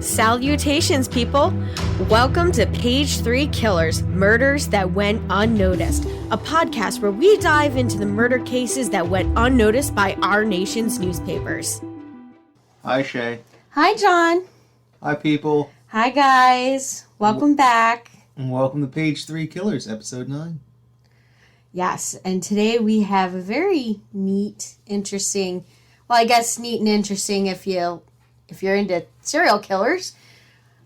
Salutations, people! Welcome to Page 3 Killers, Murders That Went Unnoticed, a podcast where we dive into the murder cases that went unnoticed by our nation's newspapers. Hi, Shay. Hi, John. Hi, people. Hi, guys. Welcome back. And welcome to Page 3 Killers, Episode 9. Yes, and today we have a very neat, interesting, well, I guess neat and interesting if you're into serial killers.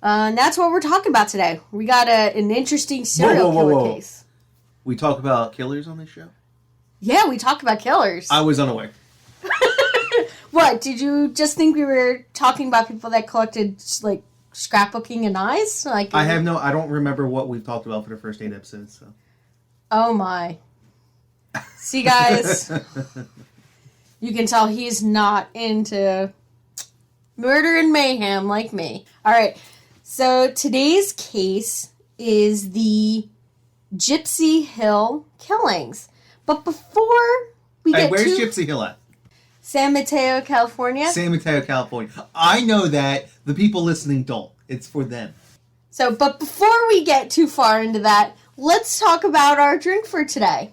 And that's what we're talking about today. We got an interesting serial killer case. We talk about killers on this show? Yeah, we talk about killers. I was unaware. What, did you just think we were talking about people that collected, like, scrapbooking and eyes? Like, I don't remember what we've talked about for the first 8 episodes, so. Oh my. See, guys, you can tell he's not into murder and mayhem like me. All right, so today's case is the Gypsy Hill killings. But before we get where's Gypsy Hill at? San Mateo, California. San Mateo, California. I know that. The people listening don't. It's for them. So, but before we get too far into that, let's talk about our drink for today.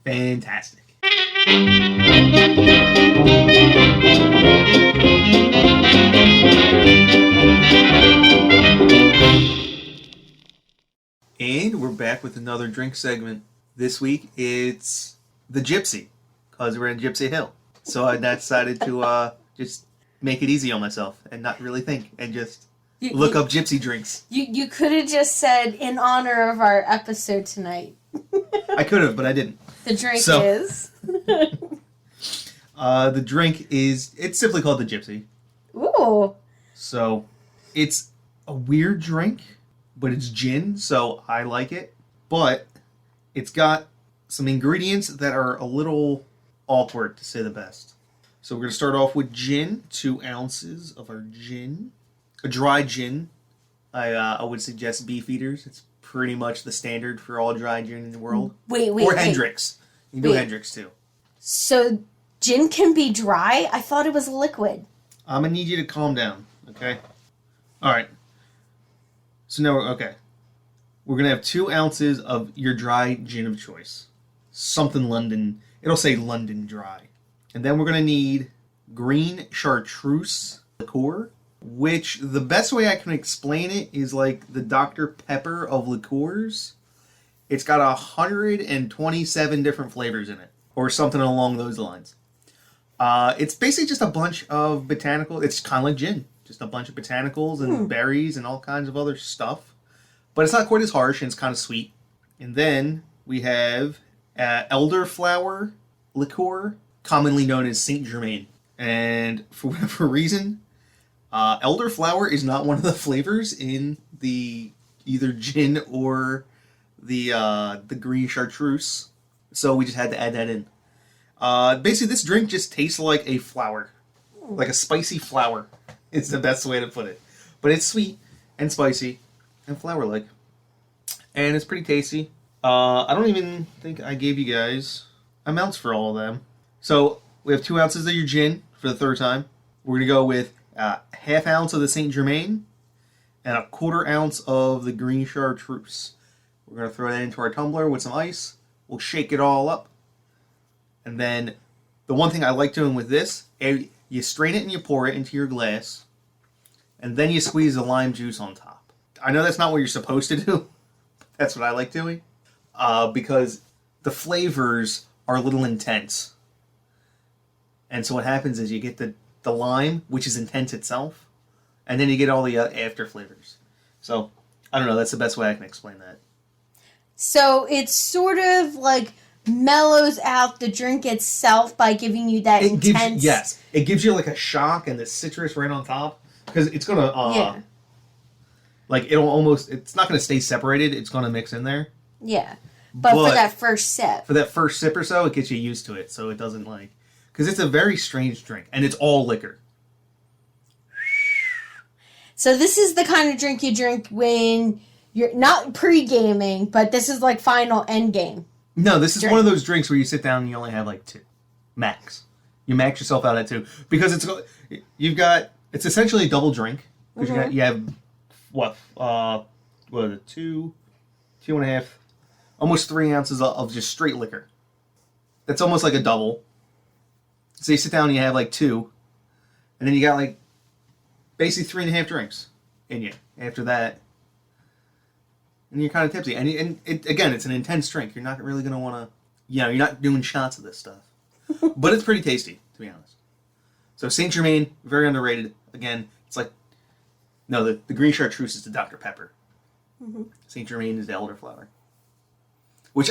Fantastic. And we're back with another drink segment. This week it's the Gypsy, because we're in Gypsy Hill. So I decided to just make it easy on myself and not really think and just look up Gypsy drinks. You could have just said, in honor of our episode tonight. I could have, but I didn't. The drink is... the drink is... It's simply called the Gypsy. Ooh. So, it's a weird drink, but it's gin, so I like it. But it's got some ingredients that are a little awkward, to say the best. So we're going to start off with gin. 2 ounces of our gin. A dry gin. I would suggest Beefeaters. It's pretty much the standard for all dry gin in the world. Or Hendrix. You can do Hendrix too. So gin can be dry? I thought it was liquid. I'm going to need you to calm down, okay? Alright. So now, okay. We're going to have 2 ounces of your dry gin of choice. Something London. It'll say London Dry. And then we're going to need green chartreuse liqueur, which the best way I can explain it is like the Dr. Pepper of liqueurs. It's got 127 different flavors in it, or something along those lines. It's basically just a bunch of botanical. It's kind of like gin, just a bunch of botanicals and berries and all kinds of other stuff. But it's not quite as harsh, and it's kind of sweet. And then we have elderflower liqueur, commonly known as Saint Germain. And for whatever reason, elderflower is not one of the flavors in the either gin or the green chartreuse, so we just had to add that in. Basically, this drink just tastes like a flower, like a spicy flower. It's the best way to put it, but it's sweet and spicy and flower-like, and it's pretty tasty. I don't even think I gave you guys amounts for all of them. So we have 2 ounces of your gin for the third time. We're gonna go with half ounce of the Saint Germain and a 1/4 ounce of the green chartreuse. We're going to throw that into our tumbler with some ice. We'll shake it all up. And then the one thing I like doing with this, you strain it and you pour it into your glass. And then you squeeze the lime juice on top. I know that's not what you're supposed to do. That's what I like doing. Because the flavors are a little intense. And so what happens is you get the lime, which is intense itself, and then you get all the after flavors. So, I don't know, that's the best way I can explain that. So, it's sort of like mellows out the drink itself by giving you that intense... Yes, it gives you like a shock and the citrus right on top, because it's going to, like, it's not going to stay separated, it's going to mix in there. Yeah, but for that first sip. For that first sip or so, it gets you used to it, so it doesn't like... Because it's a very strange drink, and it's all liquor. So this is the kind of drink you drink when you're not pre-gaming, but this is like final end game. No, this is one of those drinks where you sit down and you only have like 2. Max. You max yourself out at 2. Because it's essentially a double drink. Because you have what is it, 2.5, almost 3 ounces of just straight liquor. That's almost like a double. So you sit down and you have like 2, and then you got like basically 3.5 drinks in you after that, and you're kind of tipsy. And again, it's an intense drink. You're not really going to want to, you're not doing shots of this stuff. But it's pretty tasty, to be honest. So Saint Germain, very underrated. Again, it's like, no, the green chartreuse is the Dr. Pepper. Mm-hmm. Saint Germain is the elderflower, which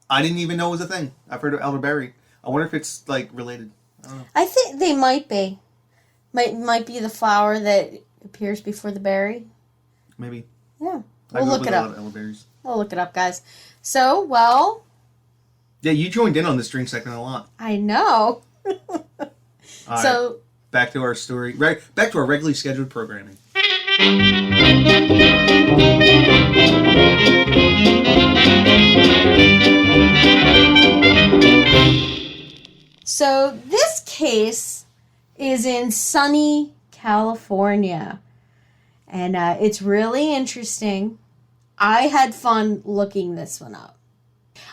I didn't even know was a thing. I've heard of elderberry. I wonder if it's like related. I don't know. I think they might be. Might be the flower that appears before the berry. Maybe. Yeah. We'll look it up. Elderberries. We'll look it up, guys. So, well. Yeah, you joined in on this drink segment a lot. I know. All so. Right. Back to our story. Right. Back to our regularly scheduled programming. So this case is in sunny California, and it's really interesting. I had fun looking this one up.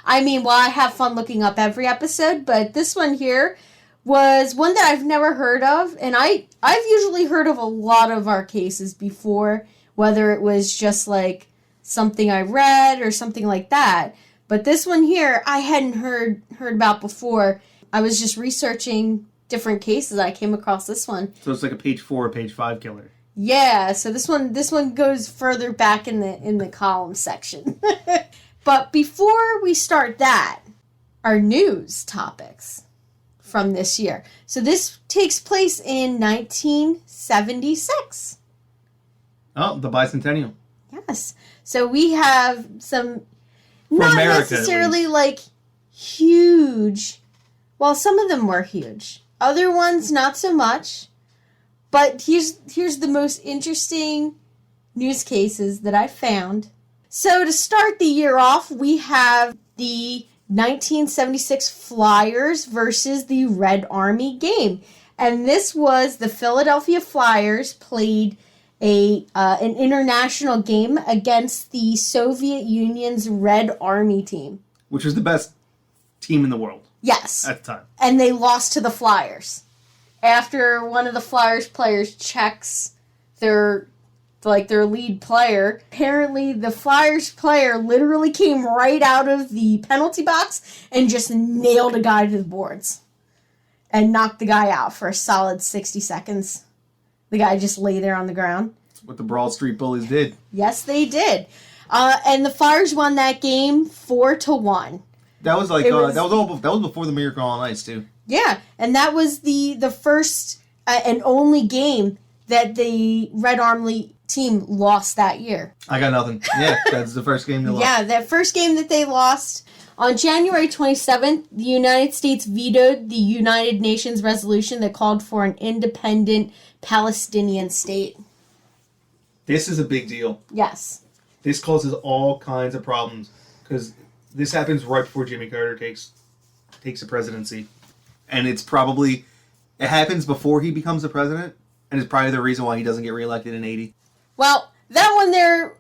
I mean, well, I have fun looking up every episode, but this one here was one that I've never heard of, and I've usually heard of a lot of our cases before, whether it was just like something I read or something like that. But this one here, I hadn't heard about before. I was just researching different cases. I came across this one. So it's like a page 4 or page 5 killer. Yeah, so this one goes further back in the column section. But before we start that, our news topics from this year. So this takes place in 1976. Oh, the bicentennial. Yes. So we have some For not America, necessarily like huge. Well, some of them were huge. Other ones not so much. But here's the most interesting news cases that I found. So to start the year off, we have the 1976 Flyers versus the Red Army game. And this was the Philadelphia Flyers played an international game against the Soviet Union's Red Army team. Which was the best team in the world. Yes. At the time. And they lost to the Flyers. After one of the Flyers players checks their lead player, apparently the Flyers player literally came right out of the penalty box and just nailed a guy to the boards. And knocked the guy out for a solid 60 seconds. The guy just lay there on the ground. That's what the Broad Street Bullies did. Yes, they did. And the Flyers won that game 4-1. That was like that was before the Miracle on Ice too. Yeah, and that was the first and only game that the Red Army team lost that year. I got nothing. Yeah, that's the first game they lost. Yeah, that first game that they lost. On January 27th, the United States vetoed the United Nations resolution that called for an independent Palestinian state. This is a big deal. Yes. This causes all kinds of problems because this happens right before Jimmy Carter takes the presidency. And it happens before he becomes the president, and it's probably the reason why he doesn't get reelected in 80. Well, that one there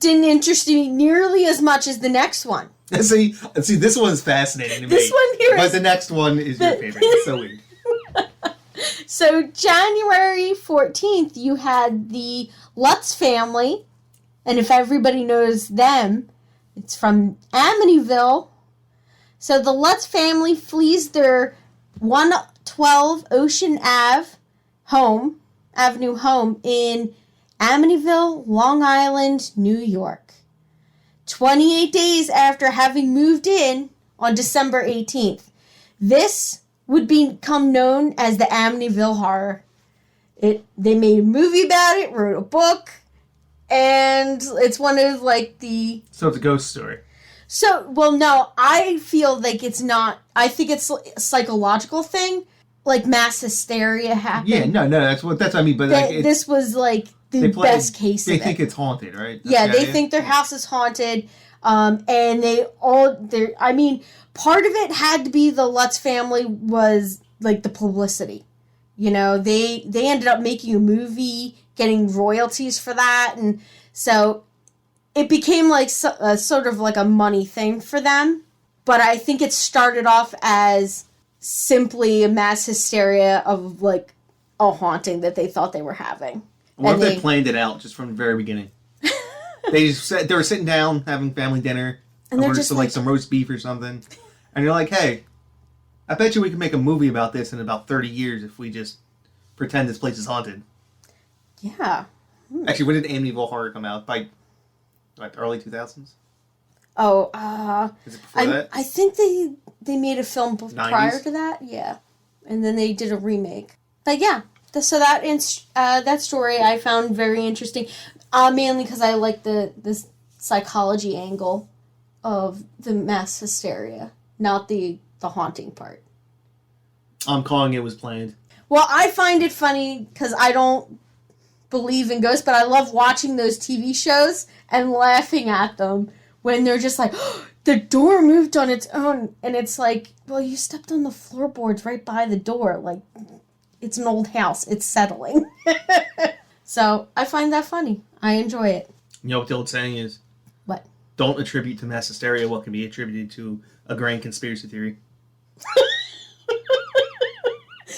didn't interest me nearly as much as the next one. See, this one's fascinating to me. This one here but the next one is your favorite. It's so weird. So, January 14th, you had the Lutz family, and if everybody knows them, it's from Amityville. So, the Lutz family flees their 112 Ocean Avenue home in Amityville, Long Island, New York. 28 days after having moved in on December 18th. This would become known as the Amityville Horror. They made a movie about it, wrote a book, and it's one of like the... So it's a ghost story. So, well, no, I feel like it's not... I think it's a psychological thing. Like mass hysteria happened. Yeah, no, that's what I mean. But this was like the best case of it. They think it's haunted, right? Yeah, they think their house is haunted. And I mean, part of it had to be the Lutz family was like the publicity. You know, they ended up making a movie getting royalties for that. And so it became like sort of like a money thing for them. But I think it started off as simply a mass hysteria of like a haunting that they thought they were having. What if they planned it out just from the very beginning? They were sitting down having family dinner, and they're just like some roast beef or something, and you're like, "Hey, I bet you we can make a movie about this in about 30 years if we just pretend this place is haunted." Yeah. Actually, when did Amityville Horror come out? By like the early 2000s? Oh, is it before that? I think they made a film prior to that. Yeah, and then they did a remake. But yeah. So that story I found very interesting, mainly because I like this psychology angle of the mass hysteria, not the haunting part. I'm calling it was planned. Well, I find it funny because I don't believe in ghosts, but I love watching those TV shows and laughing at them when they're just like, oh, the door moved on its own, and it's like, well, you stepped on the floorboards right by the door, like. It's an old house. It's settling. So I find that funny. I enjoy it. You know what the old saying is? What? Don't attribute to mass hysteria what can be attributed to a grand conspiracy theory.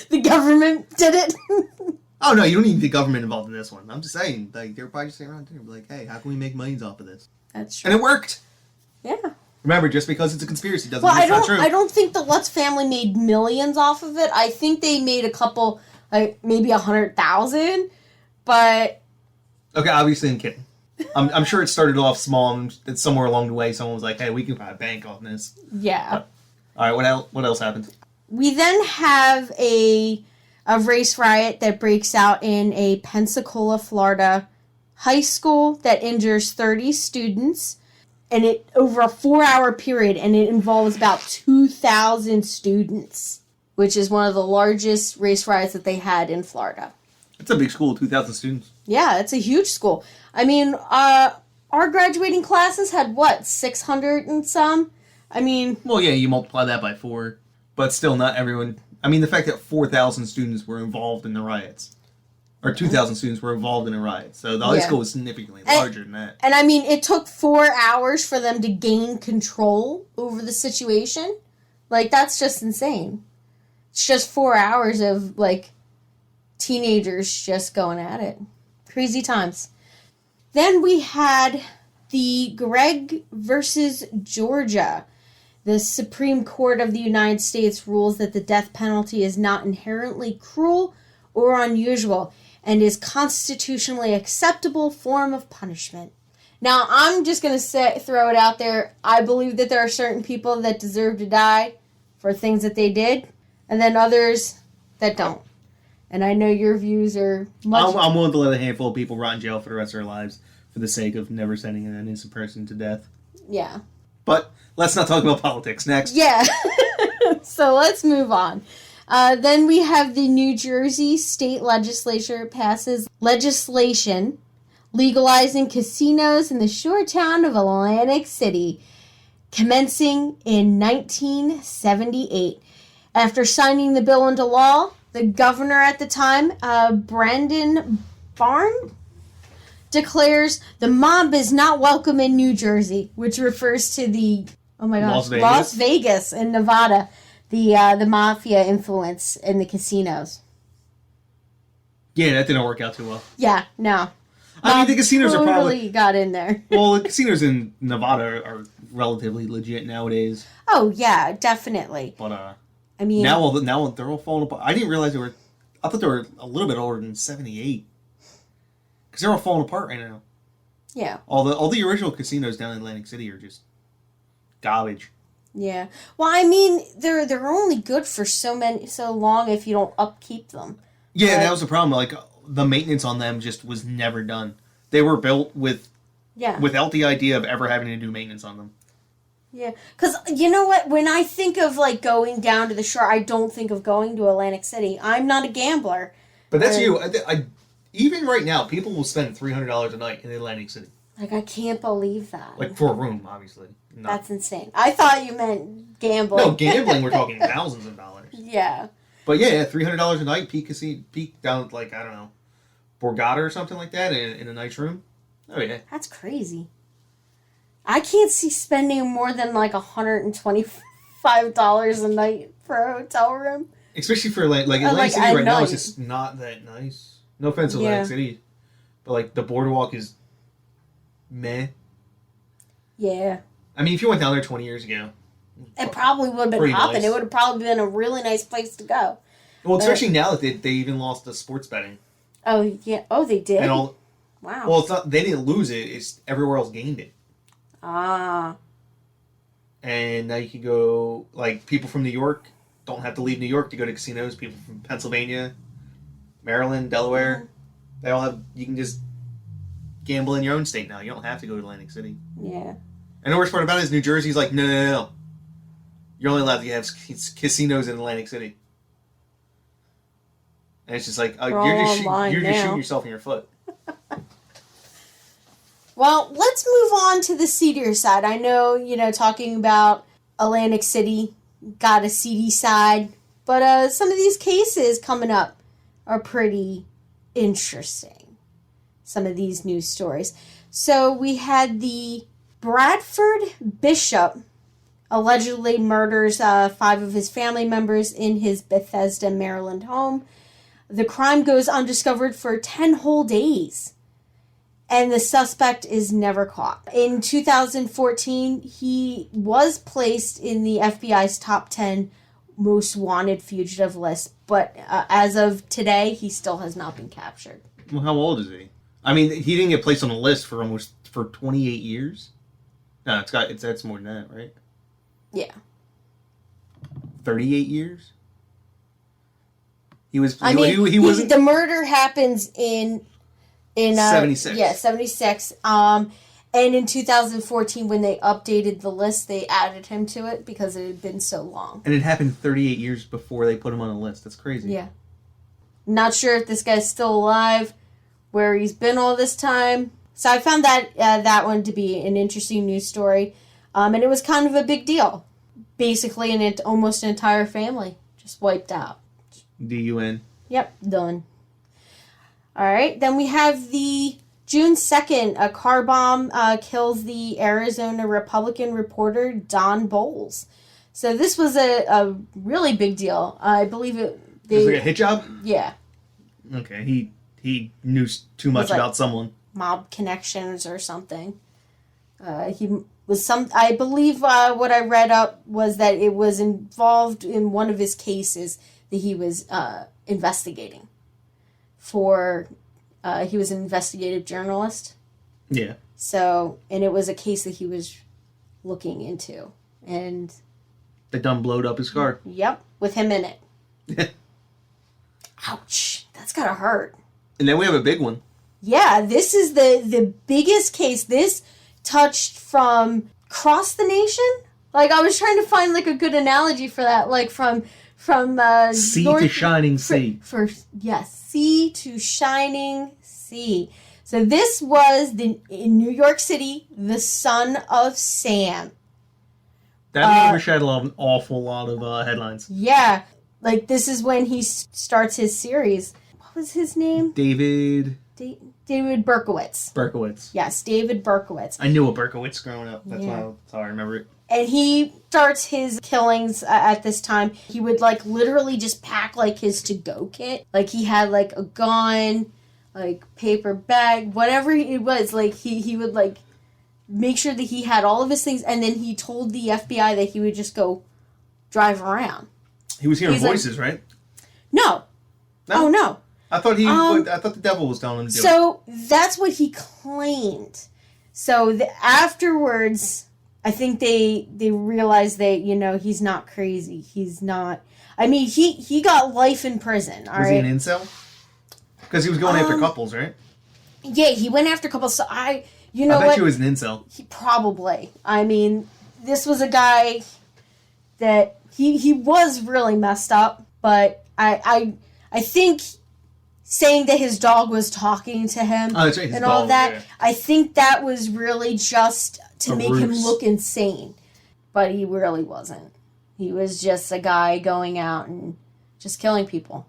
The government did it? Oh, no, you don't need the government involved in this one. I'm just saying, like, they're probably just sitting around dinner, like, hey, how can we make millions off of this? That's true. And it worked. Yeah. Remember, just because it's a conspiracy doesn't mean it's not true. I don't think the Lutz family made millions off of it. I think they made a couple, like, maybe 100,000, but... Okay, obviously I'm kidding. I'm sure it started off small, and somewhere along the way someone was like, hey, we can buy a bank on this. Yeah. All right, what else happened? We then have a race riot that breaks out in a Pensacola, Florida high school that injures 30 students. And it over a 4-hour period, and it involves about 2,000 students, which is one of the largest race riots that they had in Florida. It's a big school, 2,000 students. Yeah, it's a huge school. I mean, our graduating classes had, 600 and some? I mean... Well, yeah, you multiply that by 4, but still not everyone... I mean, the fact that 4,000 students were involved in the riots. Or 2,000 students were involved in a riot. So the high school was significantly larger than that. And I mean, it took 4 hours for them to gain control over the situation. Like, that's just insane. It's just 4 hours of, like, teenagers just going at it. Crazy times. Then we had the Gregg versus Georgia. The Supreme Court of the United States rules that the death penalty is not inherently cruel or unusual, and is constitutionally acceptable form of punishment. Now, I'm just going to throw it out there. I believe that there are certain people that deserve to die for things that they did, and then others that don't. And I know your views are much... I'm willing to let a handful of people rot in jail for the rest of their lives for the sake of never sending an innocent person to death. Yeah. But let's not talk about politics. Next. Yeah. So let's move on. Then we have the New Jersey state legislature passes legislation legalizing casinos in the shore town of Atlantic City, commencing in 1978. After signing the bill into law, the governor at the time, Brandon Barn, declares the mob is not welcome in New Jersey, which refers to the, Las Vegas in Nevada. The mafia influence in the casinos. Yeah, that didn't work out too well. Yeah, no. I mean, the casinos are probably... got in there. Well, the casinos in Nevada are relatively legit nowadays. Oh, yeah, definitely. But, I mean... Now they're all falling apart. I didn't realize they were... I thought they were a little bit older than 78. Because they're all falling apart right now. Yeah. All the original casinos down in Atlantic City are just garbage. Yeah. Well, I mean, they're only good for so long if you don't upkeep them. Yeah, that was the problem. Like, the maintenance on them just was never done. They were built without the idea of ever having to do maintenance on them. Yeah. Because, you know what? When I think of, like, going down to the shore, I don't think of going to Atlantic City. I'm not a gambler. But that's you. Even right now, people will spend $300 a night in Atlantic City. Like, I can't believe that. Like, for a room, obviously. No. That's insane. I thought you meant gambling. No, gambling, we're talking thousands of dollars. Yeah. But yeah, $300 a night, peak down, like, I don't know, Borgata or something like that in a nice room. Oh, yeah. That's crazy. I can't see spending more than like $125 a night for a hotel room. Especially for like Atlantic City right now is just not that nice. No offense to Atlantic City, but like the boardwalk is meh. Yeah. I mean, if you went down there 20 years ago, it probably would have been hopping. Nice. It would have probably been a really nice place to go. Well, especially now that they even lost the sports betting. Oh yeah. Oh, they did. And wow. Well, it's not. They didn't lose it. It's everywhere else gained it. Ah. And now you can go. Like people from New York don't have to leave New York to go to casinos. People from Pennsylvania, Maryland, Delaware, they all have. You can just gamble in your own state now. You don't have to go to Atlantic City. Yeah. And the worst part about it is New Jersey's like, no. You're only allowed to have casinos in Atlantic City. And it's just like, you're just shooting yourself in your foot. Well, let's move on to the seedier side. I know, talking about Atlantic City got a seedy side, but some of these cases coming up are pretty interesting. Some of these news stories. So we had the Bradford Bishop allegedly murders 5 of his family members in his Bethesda, Maryland home. The crime goes undiscovered for 10 whole days, and the suspect is never caught. In 2014, he was placed in the FBI's top 10 most wanted fugitive list, but as of today, he still has not been captured. Well, how old is he? I mean, he didn't get placed on the list for 28 years. No, that's more than that, right? Yeah. 38 years? He was. The murder happens in 76. Yeah, 76. And in 2014, when they updated the list, they added him to it because it had been so long. And it happened 38 years before they put him on the list. That's crazy. Yeah. Not sure if this guy's still alive, where he's been all this time. So I found that one to be an interesting news story. And it was kind of a big deal. Basically, almost an entire family just wiped out. DUN. Yep, done. All right, then we have the June 2nd, a car bomb kills the Arizona Republican reporter Don Bowles. So this was a really big deal. I believe it was like a hit job? Yeah. Okay, he knew too much about someone. Mob connections or something. He was I believe what I read up was that it was involved in one of his cases that he was investigating for. He was an investigative journalist. Yeah. So, and it was a case that he was looking into, and they done blowed up his car. Yep, with him in it. Ouch! That's gotta hurt. And then we have a big one. Yeah, this is the biggest case. This touched from across the nation. Like, I was trying to find like a good analogy for that, like from sea to shining sea. Yes, sea to shining sea. So this was in New York City, the son of Sam. That overshadowed an awful lot of headlines. Yeah, like this is when he starts his series. What was his name? David Berkowitz. Berkowitz. Yes, David Berkowitz. I knew a Berkowitz growing up. That's how I remember it. And he starts his killings at this time. He would like literally just pack like his to-go kit. Like he had like a gun, like paper bag, whatever it was. Like he would like make sure that he had all of his things, and then he told the FBI that he would just go drive around. He was hearing voices, right? No. Oh no. I thought I thought the devil was telling him to do it. So that's what he claimed. So afterwards, I think they realized that, he's not crazy. He's not. I mean, he got life in prison. All right. Was he an incel? Because he was going after couples, right? Yeah, he went after couples. So I bet you was an incel. He probably. I mean, this was a guy that he was really messed up, but I think saying that his dog was talking to him that's right, and all dog, that, yeah. I think that was really just to make him look insane. But he really wasn't. He was just a guy going out and just killing people.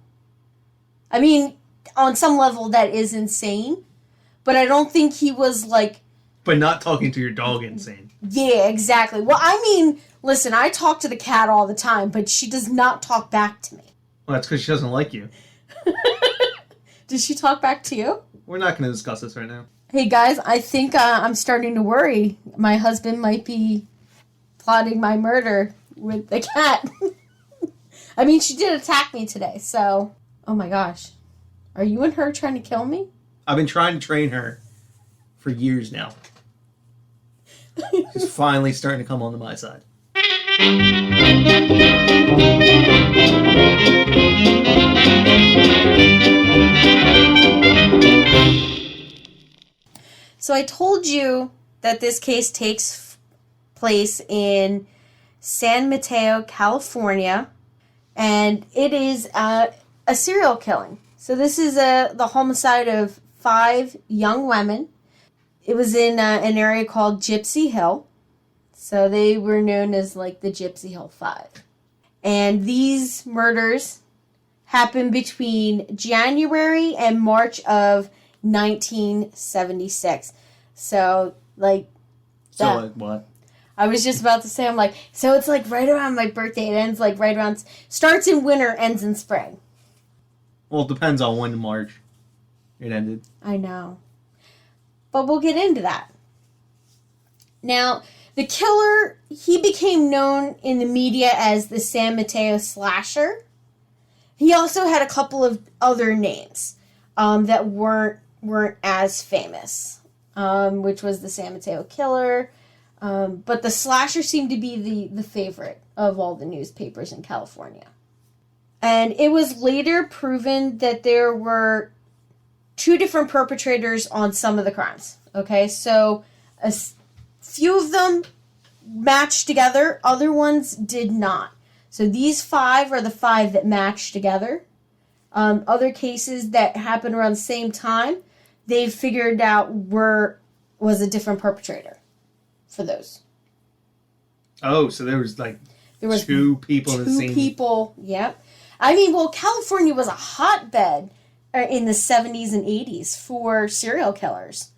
I mean, on some level that is insane. But I don't think he was like... But not talking to your dog insane. Yeah, exactly. Well, I mean, listen, I talk to the cat all the time, but she does not talk back to me. Well, that's because she doesn't like you. Does she talk back to you? We're not going to discuss this right now. Hey, guys, I think I'm starting to worry. My husband might be plotting my murder with the cat. I mean, she did attack me today, so... Oh, my gosh. Are you and her trying to kill me? I've been trying to train her for years now. She's finally starting to come onto my side. So I told you that this case takes place in San Mateo, California, and it is a serial killing. So this is the homicide of 5 young women. It was in an area called Gypsy Hill. So they were known as like the Gypsy Hill 5. And these murders happened between January and March of 1976. So, like... So, like, what? I was just about to say, I'm like, so it's like right around my birthday. It ends like right around... Starts in winter, ends in spring. Well, it depends on when in March it ended. I know. But we'll get into that. Now, the killer, he became known in the media as the San Mateo Slasher. He also had a couple of other names that weren't as famous, which was the San Mateo Killer. But the Slasher seemed to be the favorite of all the newspapers in California. And it was later proven that there were 2 different perpetrators on some of the crimes. Okay, so a few of them matched together, other ones did not. So these 5 are the 5 that matched together. Other cases that happened around the same time, they figured out was a different perpetrator for those. Oh, so there was 2 people in the same... 2 people, yep. I mean, well, California was a hotbed in the 70s and 80s for serial killers.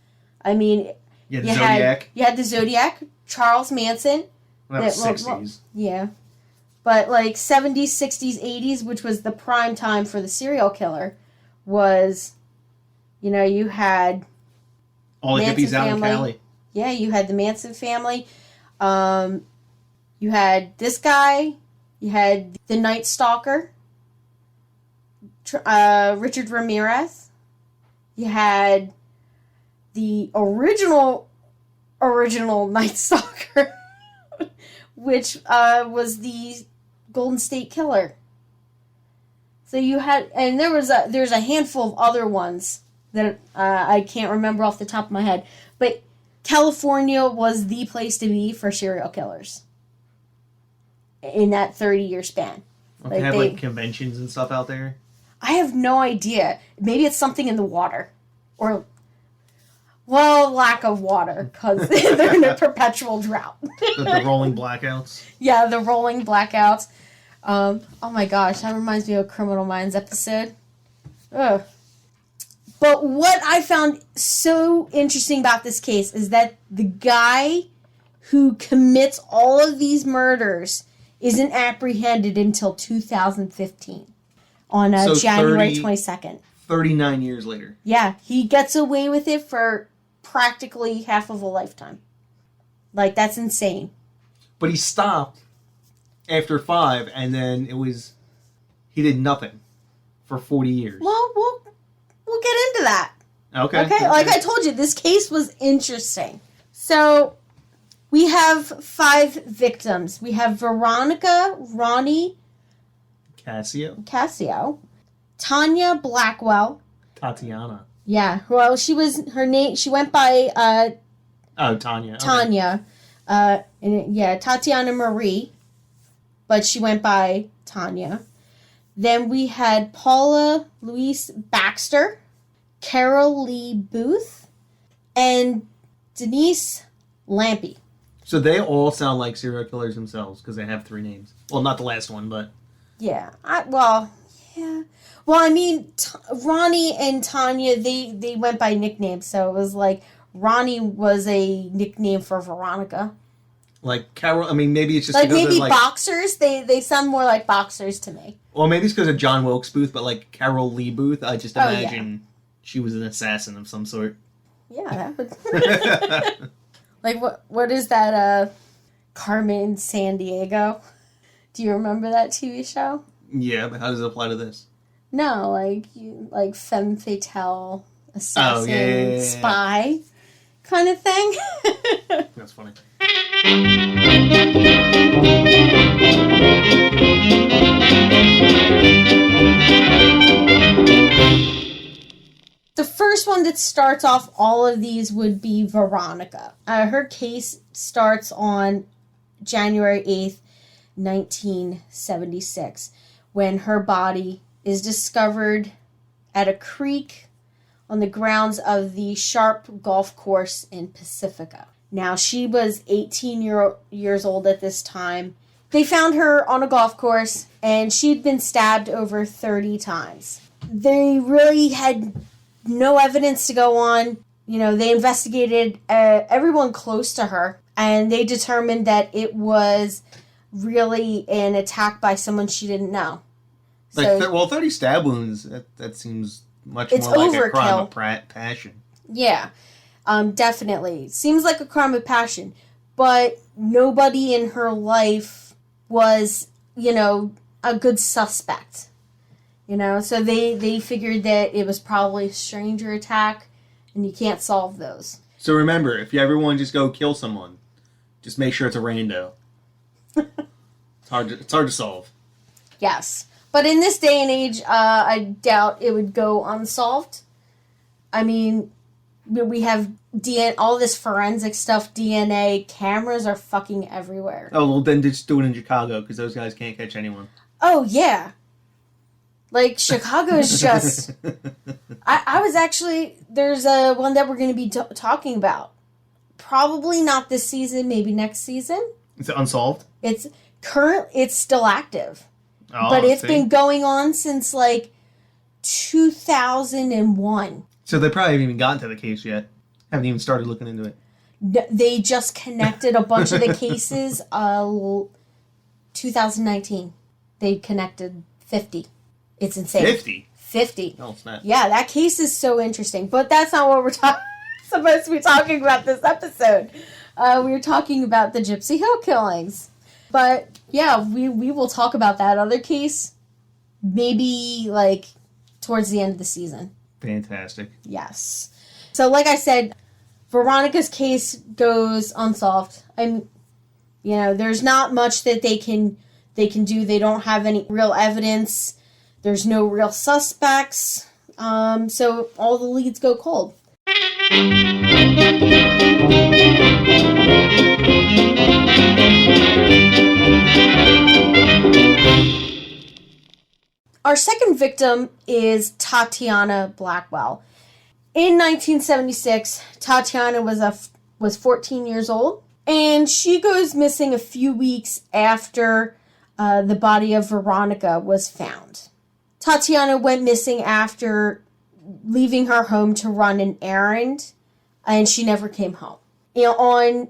I mean, you had the Zodiac, Charles Manson. Well, that was 60s. Well, yeah. But like 70s, 60s, 80s, which was the prime time for the serial killer, was, you had... All the Manson hippies out family. in Cali. Yeah, you had the Manson family. You had this guy. You had the Night Stalker. Richard Ramirez. You had the original Night Stalker, which was the Golden State Killer. So you had, and there's a handful of other ones that I can't remember off the top of my head, but California was the place to be for serial killers in that 30-year span. Don't they have conventions and stuff out there? I have no idea. Maybe it's something in the water. Or, well, lack of water, because they're in a perpetual drought. The rolling blackouts? Yeah, the rolling blackouts. Oh my gosh, that reminds me of a Criminal Minds episode. Ugh. But what I found so interesting about this case is that the guy who commits all of these murders isn't apprehended until 2015. On January 22nd. 39 years later. Yeah, he gets away with it for practically half of a lifetime. Like, that's insane. But he stopped after 5, and then he did nothing for 40 years. Well, we'll get into that. Okay. Like I told you, this case was interesting. So, we have 5 victims. We have Veronica Ronnie Cascio, Tanya Blackwell. Tatiana. Yeah, well, she went by Tanya. Tanya. Tatiana Marie, but she went by Tanya. Then we had Paula Louise Baxter, Carol Lee Booth, and Denise Lampy. So they all sound like serial killers themselves because they have 3 names. Well, not the last one, but... Yeah, Yeah. Well, I mean, Ronnie and Tanya, they went by nicknames, so it was like Ronnie was a nickname for Veronica. Like Carol, I mean, maybe it's just Like because maybe of, like, boxers. They sound more like boxers to me. well, maybe it's because of John Wilkes Booth, but like Carol Lee Booth, I just Oh, imagine she was an assassin of some sort. Yeah, that would. Like what is that? Carmen Sandiego. Do you remember that TV show? Yeah, but how does it apply to this? No, like femme fatale, assassin, yeah. spy, kind of thing. That's funny. The first one that starts off all of these would be Veronica. Her case starts on January 8th, 1976, when her body is discovered at a creek on the grounds of the Sharp Golf Course in Pacifica. Now, she was 18 years old at this time. They found her on a golf course, and she'd been stabbed over 30 times. They really had no evidence to go on. You know, they investigated everyone close to her, and they determined that it was really an attack by someone she didn't know. Like, So, 30 stab wounds, that seems much It's more like a overkill. crime of passion. yeah, definitely. Seems like a crime of passion, but nobody in her life was, a good suspect. So they figured that it was probably a stranger attack, and you can't solve those. So remember, if you ever want to just go kill someone, just make sure it's a rando. It's hard to solve. Yes. But in this day and age, I doubt it would go unsolved. I mean, we have all this forensic stuff, DNA, cameras are fucking everywhere. Oh, well, then just do it in Chicago, because those guys can't catch anyone. Oh, yeah. Like, Chicago is just... I was actually... There's one that we're going to be talking about. Probably not this season, maybe next season. Is it Unsolved? It's still active. Oh, But it's been going on since, 2001. So they probably haven't even gotten to the case yet. Haven't even started looking into it. They just connected a bunch of the cases. 2019. They connected 50. It's insane. 50? 50. Oh, snap. Yeah, that case is so interesting. But that's not what we're supposed to be talking about this episode. We were talking about the Gypsy Hill killings. But, yeah, we will talk about that other case maybe, towards the end of the season. Fantastic. Yes. So, like I said, Veronica's case goes unsolved. There's not much that they can do. They don't have any real evidence. There's no real suspects. So all the leads go cold. Our second victim is Tatiana Blackwell. In 1976, Tatiana was 14 years old, and she goes missing a few weeks after the body of Veronica was found. Tatiana went missing after leaving her home to run an errand, and she never came home. On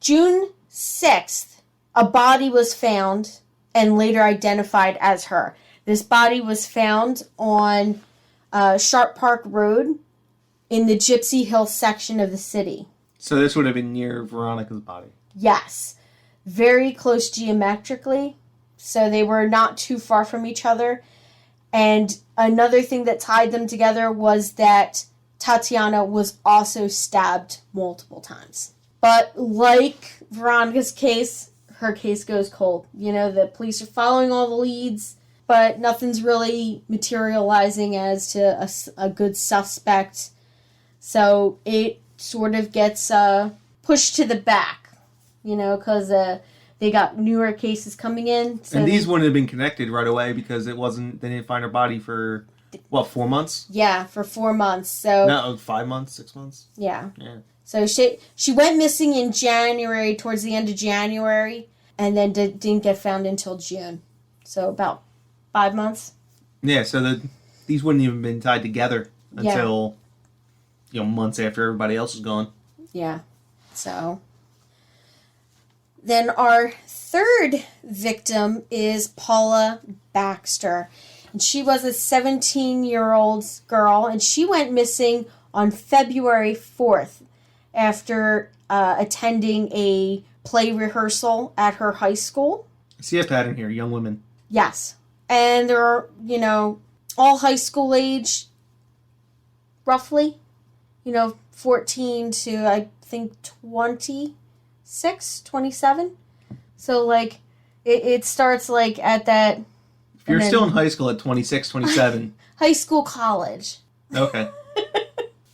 June 6th, a body was found and later identified as her. This body was found on Sharp Park Road in the Gypsy Hill section of the city. So this would have been near Veronica's body. Yes. Very close geometrically. So they were not too far from each other. And another thing that tied them together was that Tatiana was also stabbed multiple times. But like Veronica's case, her case goes cold. The police are following all the leads, but nothing's really materializing as to a good suspect. So it sort of gets pushed to the back, because they got newer cases coming in. So and these wouldn't have been connected right away because they didn't find her body for, 4 months? Yeah, for 4 months. So No, 5 months, 6 months? Yeah. Yeah. So she went missing in January, towards the end of January, and then didn't get found until June. So about 5 months. Yeah, so these wouldn't even been tied together until, months after everybody else is gone. Yeah. So then our third victim is Paula Baxter. And she was a 17-year-old girl, and she went missing on February 4th after attending a play rehearsal at her high school. I see a pattern here, young women. Yes. And they're, all high school age, roughly. 14 to, I think, 26, 27. So, it starts, at that... If you're still in high school at 26, 27... high school, college. Okay.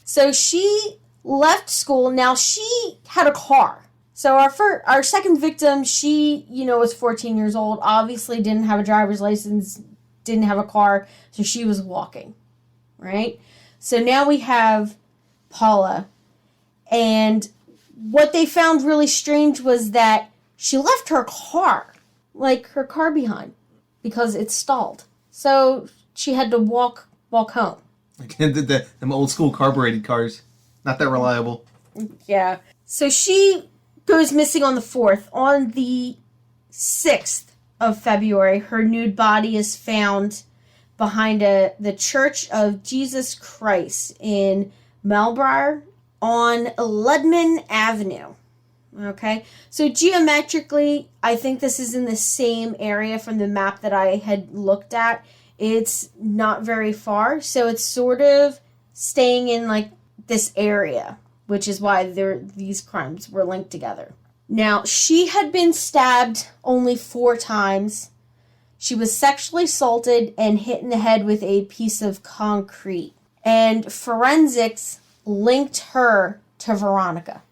So, she left school. Now, she had a car. So, our second victim, she, was 14 years old, obviously didn't have a driver's license, didn't have a car, so she was walking, right? So, now we have Paula, and what they found really strange was that she left her car behind, because it stalled. So she had to walk home. Them old school carbureted cars, not that reliable. Yeah. So she goes missing on the 4th. On the 6th of February, her nude body is found behind the Church of Jesus Christ in Melbourne on Ludman Avenue. Okay, so geometrically, I think this is in the same area from the map that I had looked at. It's not very far, so it's sort of staying in this area, which is why these crimes were linked together. Now, she had been stabbed only 4 times. She was sexually assaulted and hit in the head with a piece of concrete. And forensics linked her to Veronica.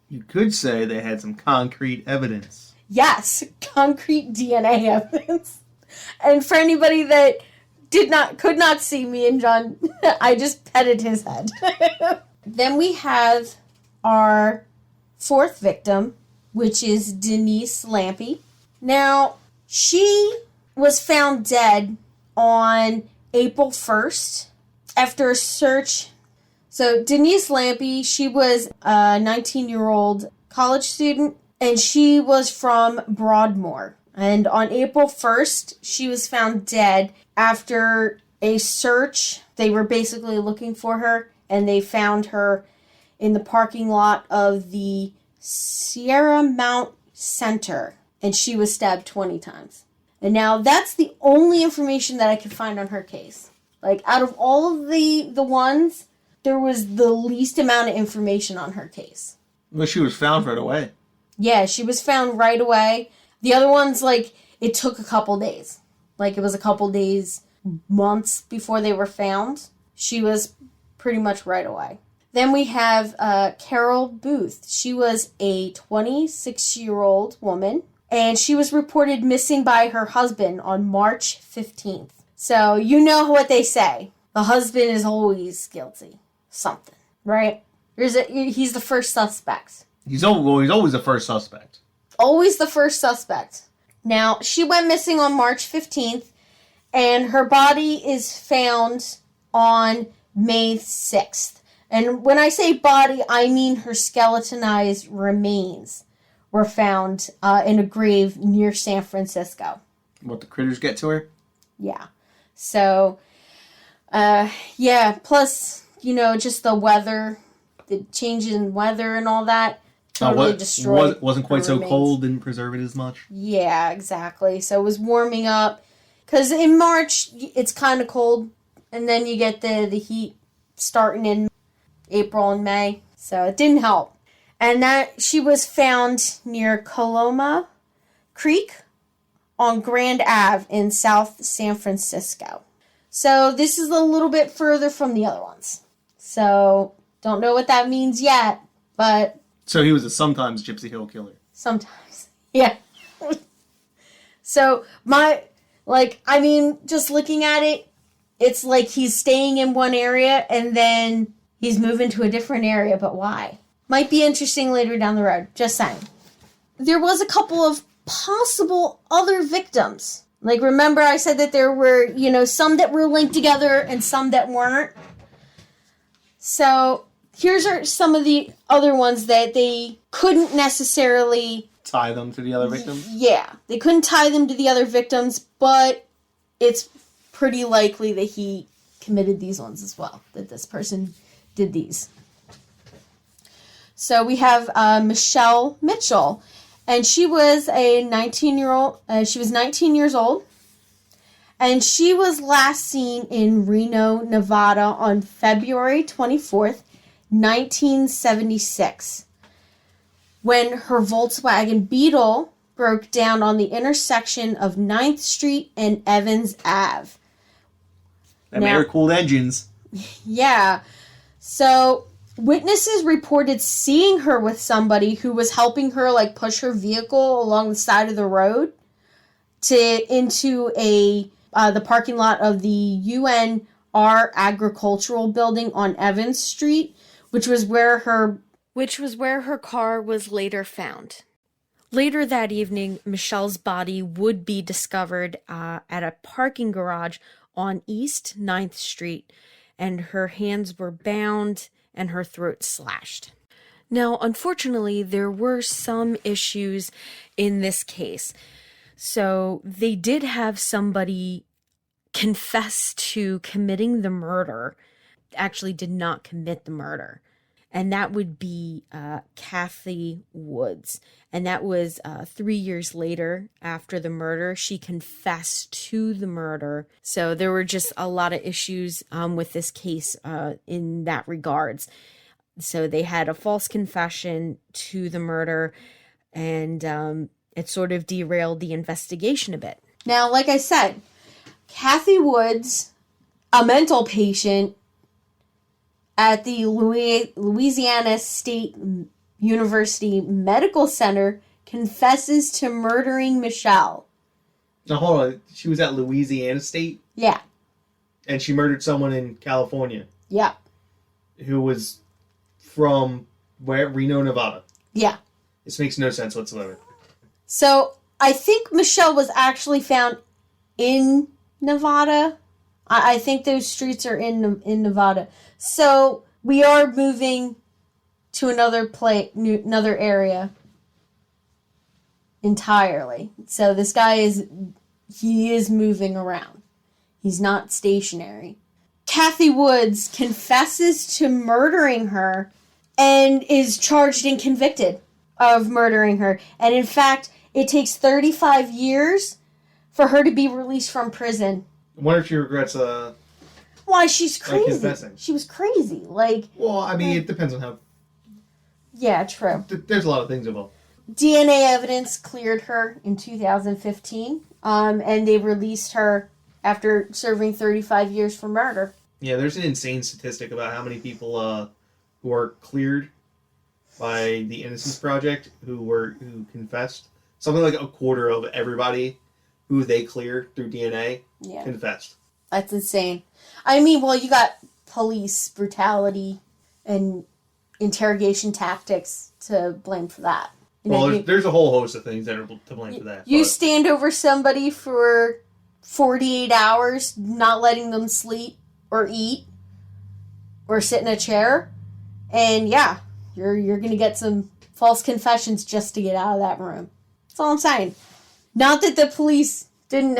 You could say they had some concrete evidence. Yes, concrete DNA evidence. And for anybody that could not see me and John, I just petted his head. Then we have our 4th victim, which is Denise Lampy. Now, she was found dead on April 1st after a search. So Denise Lampy, she was a 19-year-old college student, and she was from Broadmoor. And on April 1st, she was found dead after a search. They were basically looking for her, and they found her in the parking lot of the Sierra Mount Center, and she was stabbed 20 times. And now that's the only information that I could find on her case. Out of all of the ones, there was the least amount of information on her case. Well, she was found right away. Yeah, she was found right away. The other ones, it took a couple days. It was a couple days, months before they were found. She was pretty much right away. Then we have Carol Booth. She was a 26-year-old woman, and she was reported missing by her husband on March 15th. So, you know what they say. The husband is always guilty. Something, right? He's the first suspect. He's always the first suspect. Always the first suspect. Now, she went missing on March 15th, and her body is found on May 6th. And when I say body, I mean her skeletonized remains were found in a grave near San Francisco. What, the critters get to her? Yeah. So, plus, just the weather, the change in weather and all that totally destroyed. Wasn't quite so cold, didn't preserve it as much. Yeah, exactly. So it was warming up. Because in March, it's kind of cold, and then you get the heat starting in April and May. So it didn't help. And that she was found near Coloma Creek on Grand Ave in South San Francisco. So this is a little bit further from the other ones. So don't know what that means yet, but... So he was a sometimes Gypsy Hill killer. Sometimes. Yeah. So just looking at it, it's like he's staying in one area and then he's moving to a different area, but why? Might be interesting later down the road. Just saying. There was a couple of possible other victims Like, remember I said that there were, some that were linked together and some that weren't? So, here's some of the other ones that they couldn't necessarily... tie them to the other victims? Yeah. They couldn't tie them to the other victims, but it's pretty likely that he committed these ones as well. That this person did these. So, we have Michelle Mitchell. And she was a 19-year-old. She was 19 years old. And she was last seen in Reno, Nevada on February 24th, 1976. When her Volkswagen Beetle broke down on the intersection of 9th Street and Evans Ave. That air-cooled engines. Yeah. So... witnesses reported seeing her with somebody who was helping her, like, push her vehicle along the side of the road into the parking lot of the UNR Agricultural Building on Evans Street, which was where her car was later found. Later that evening, Michelle's body would be discovered at a parking garage on East 9th Street, and her hands were bound and her throat slashed. Now, unfortunately, there were some issues in this case. So they did have somebody confess to committing the murder, actually did not commit the murder. And that would be Kathy Woods. And that was 3 years later after the murder. She confessed to the murder. So there were just a lot of issues with this case in that regards. So they had a false confession to the murder, and it sort of derailed the investigation a bit. Now, like I said, Kathy Woods, a mental patient at the Louisiana State University Medical Center, confesses to murdering Michelle. Now, hold on. She was at Louisiana State? Yeah. And she murdered someone in California? Yeah. Who was from where? Reno, Nevada? Yeah. This makes no sense whatsoever. So, I think Michelle was actually found in Nevada. I think those streets are in Nevada. So, we are moving to another area entirely. So, this guy is moving around. He's not stationary. Kathy Woods confesses to murdering her and is charged and convicted of murdering her. And in fact, it takes 35 years for her to be released from prison. I wonder if she regrets why, she's crazy. Confessing. She was crazy. Well, I mean, it depends on how... Yeah, true. There's a lot of things involved. DNA evidence cleared her in 2015, and they released her after serving 35 years for murder. Yeah, there's an insane statistic about how many people who are cleared by the Innocence Project who confessed. Something like a quarter of everybody who they cleared through DNA confessed. That's insane. I mean, well, you got police brutality and interrogation tactics to blame for that. There's a whole host of things that are to blame for that. You stand over somebody for 48 hours, not letting them sleep or eat or sit in a chair, and yeah, you're going to get some false confessions just to get out of that room. That's all I'm saying. Not that the police didn't,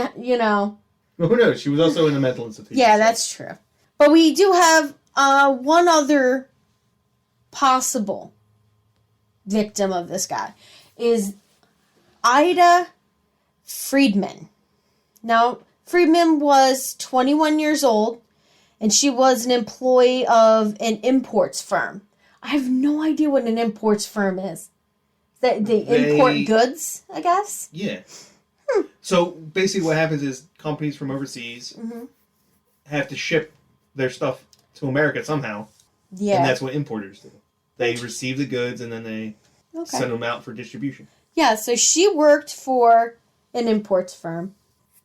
Who knows? She was also in a mental institution. Yeah, that's true. But we do have one other possible victim of this guy is Ida Friedman. Now, Friedman was 21 years old, and she was an employee of an imports firm. I have no idea what an imports firm is. They import goods, I guess? Yeah. So, basically what happens is companies from overseas have to ship their stuff to America somehow. Yeah. And that's what importers do. They receive the goods and then they send them out for distribution. Yeah, so she worked for an imports firm.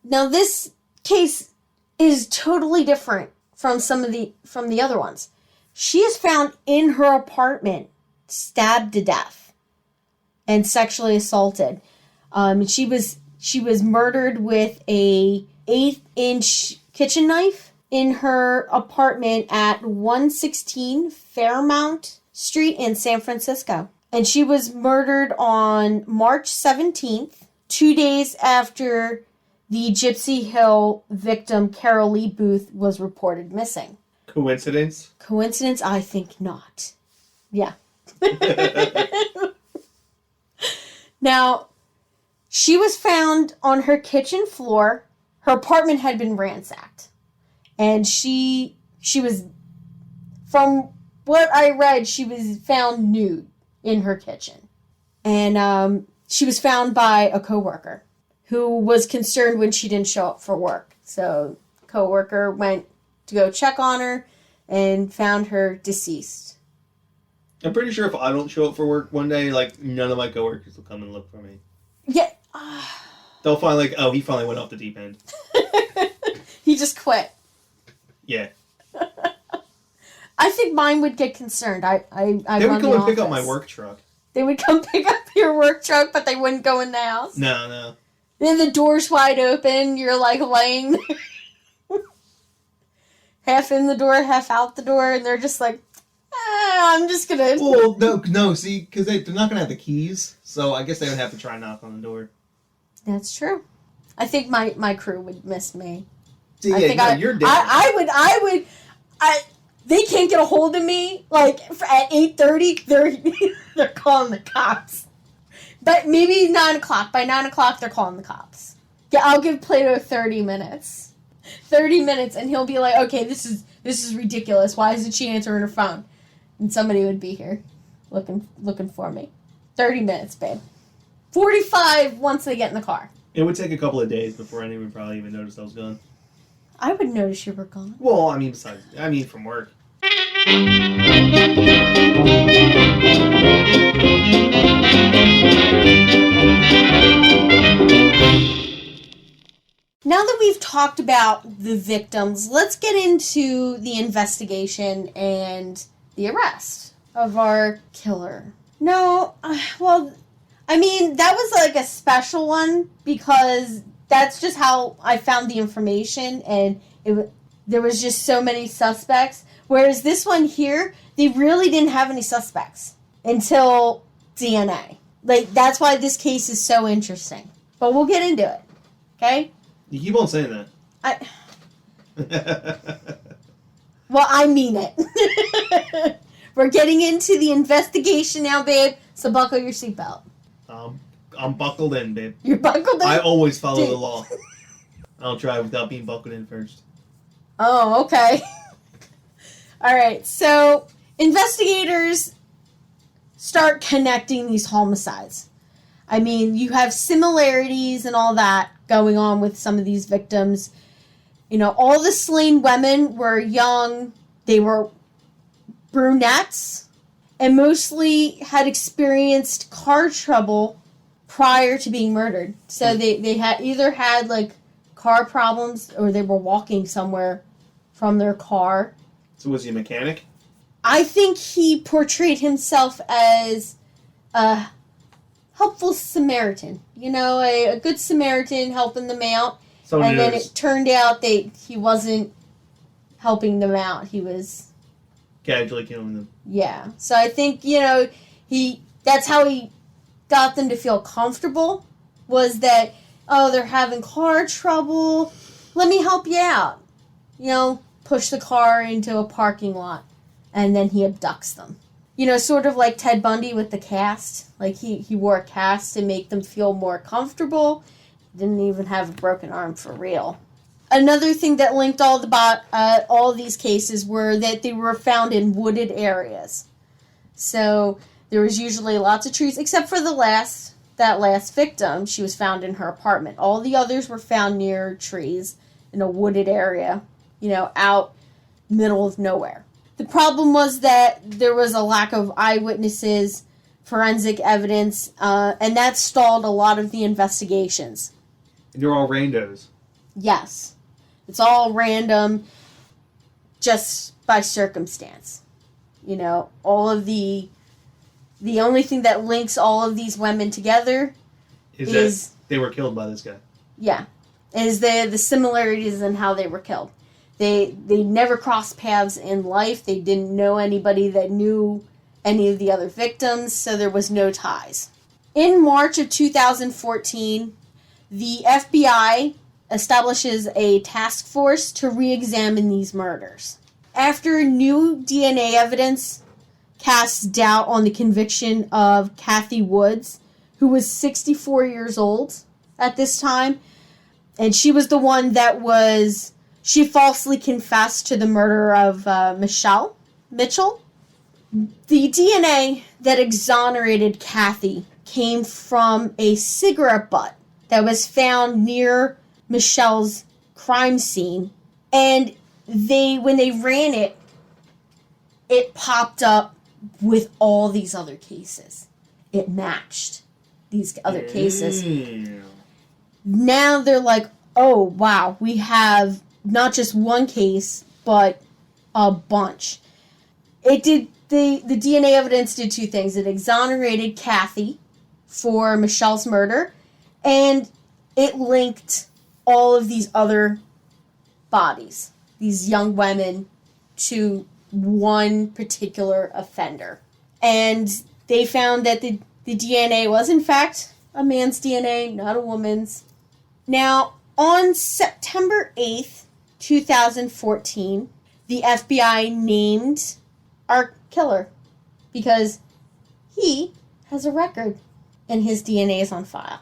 Now, this case is totally different from from the other ones. She is found in her apartment, stabbed to death and sexually assaulted. She She was murdered with a 1/8-inch kitchen knife in her apartment at 116 Fairmount Street in San Francisco. And she was murdered on March 17th, 2 days after the Gypsy Hill victim Carol Lee Booth was reported missing. Coincidence? Coincidence? I think not. Yeah. Now, she was found on her kitchen floor. Her apartment had been ransacked. And she was, from what I read, she was found nude in her kitchen. And she was found by a coworker who was concerned when she didn't show up for work. So coworker went to go check on her and found her deceased. I'm pretty sure if I don't show up for work one day, like, none of my coworkers will come and look for me. Yeah. They'll find, like, oh, he finally went off the deep end. He just quit. Yeah. I think mine would get concerned. I They would come and pick up my work truck. They would come pick up your work truck, but they wouldn't go in the house. No. Then the door's wide open. You're like laying there. Half in the door, half out the door. And they're just like, I'm just going to... Well, no, see, because they're not going to have the keys. So I guess they would have to try and knock on the door. That's true. I think my crew would miss me. See, I think you're different. They can't get a hold of me. Like at 8:30, they're calling the cops. But maybe 9 o'clock. By 9 o'clock, they're calling the cops. Yeah, I'll give Plato 30 minutes. 30 minutes, and he'll be like, "Okay, this is ridiculous. Why isn't she answering her phone?" And somebody would be here, looking for me. 30 minutes, babe. 45 once they get in the car. It would take a couple of days before anyone would probably even notice I was gone. I would notice you were gone. Well, I mean from work. Now that we've talked about the victims, let's get into the investigation and the arrest of our killer. No, well, I mean, that was like a special one because that's just how I found the information, and there was just so many suspects. Whereas this one here, they really didn't have any suspects until DNA. Like, that's why this case is so interesting. But we'll get into it, okay? You keep on saying that. Well, I mean it. We're getting into the investigation now, babe, so buckle your seatbelt. I'm buckled in, babe. You're buckled in? I always follow the law. I don't drive without being buckled in first. Oh, okay. All right, so investigators start connecting these homicides. I mean, you have similarities and all that going on with some of these victims. You know, all the slain women were young. They were brunettes and mostly had experienced car trouble prior to being murdered. So they had either had, like, car problems or they were walking somewhere from their car. So was he a mechanic? I think he portrayed himself as a helpful Samaritan. You know, a good Samaritan helping them out. And then it turned out that he wasn't helping them out. He was casually killing them. Yeah. So I think, you know, that's how he got them to feel comfortable, was that, oh, they're having car trouble. Let me help you out. You know, push the car into a parking lot, and then he abducts them. You know, sort of like Ted Bundy with the cast. Like, he wore a cast to make them feel more comfortable. Didn't even have a broken arm for real. Another thing that linked all these cases were that they were found in wooded areas. So there was usually lots of trees, except for that last victim. She was found in her apartment. All the others were found near trees in a wooded area, you know, out middle of nowhere. The problem was that there was a lack of eyewitnesses, forensic evidence, and that stalled a lot of the investigations. And they're all randos. Yes. It's all random, just by circumstance. You know, all of the only thing that links all of these women together is they were killed by this guy. Yeah. Is the similarities in how they were killed. They never crossed paths in life. They didn't know anybody that knew any of the other victims, so there was no ties. In March of 2014, the FBI establishes a task force to re-examine these murders. After new DNA evidence casts doubt on the conviction of Kathy Woods, who was 64 years old at this time, and she was the one that she falsely confessed to the murder of Mitchell. The DNA that exonerated Kathy came from a cigarette butt that was found near Michelle's crime scene, and when they ran it, it popped up with all these other cases. It matched these other cases. Now they're like, oh wow, we have not just one case, but a bunch. It did the DNA evidence did two things. It exonerated Kathy for Michelle's murder, and it linked all of these other bodies, these young women, to one particular offender. And they found that the DNA was, in fact, a man's DNA, not a woman's. Now, on September 8th, 2014, the FBI named our killer because he has a record and his DNA is on file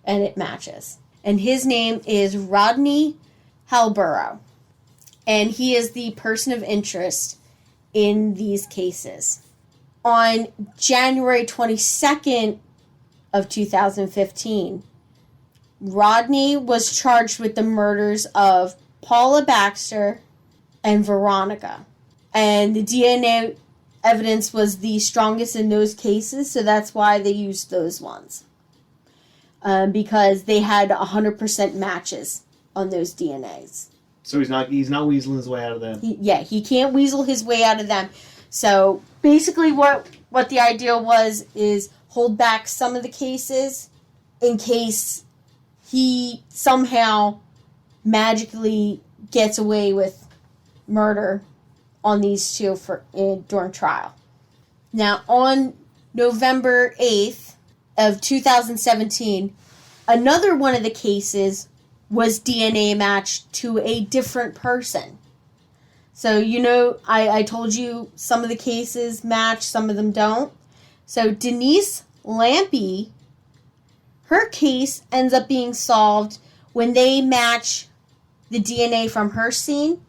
and it matches. And his name is Rodney Halborough, and he is the person of interest in these cases. On January 22nd of 2015, Rodney was charged with the murders of Paula Baxter and Veronica. And the DNA evidence was the strongest in those cases, so that's why they used those ones. Because they had 100% matches on those DNAs. So he's not weaseling his way out of them. He can't weasel his way out of them. So basically what the idea was is hold back some of the cases in case he somehow magically gets away with murder on these two during trial. Now, on November 8th of 2017, another one of the cases was DNA matched to a different person. So, I told you some of the cases match, some of them don't. So, Denise Lampy, her case ends up being solved when they match the DNA from her scene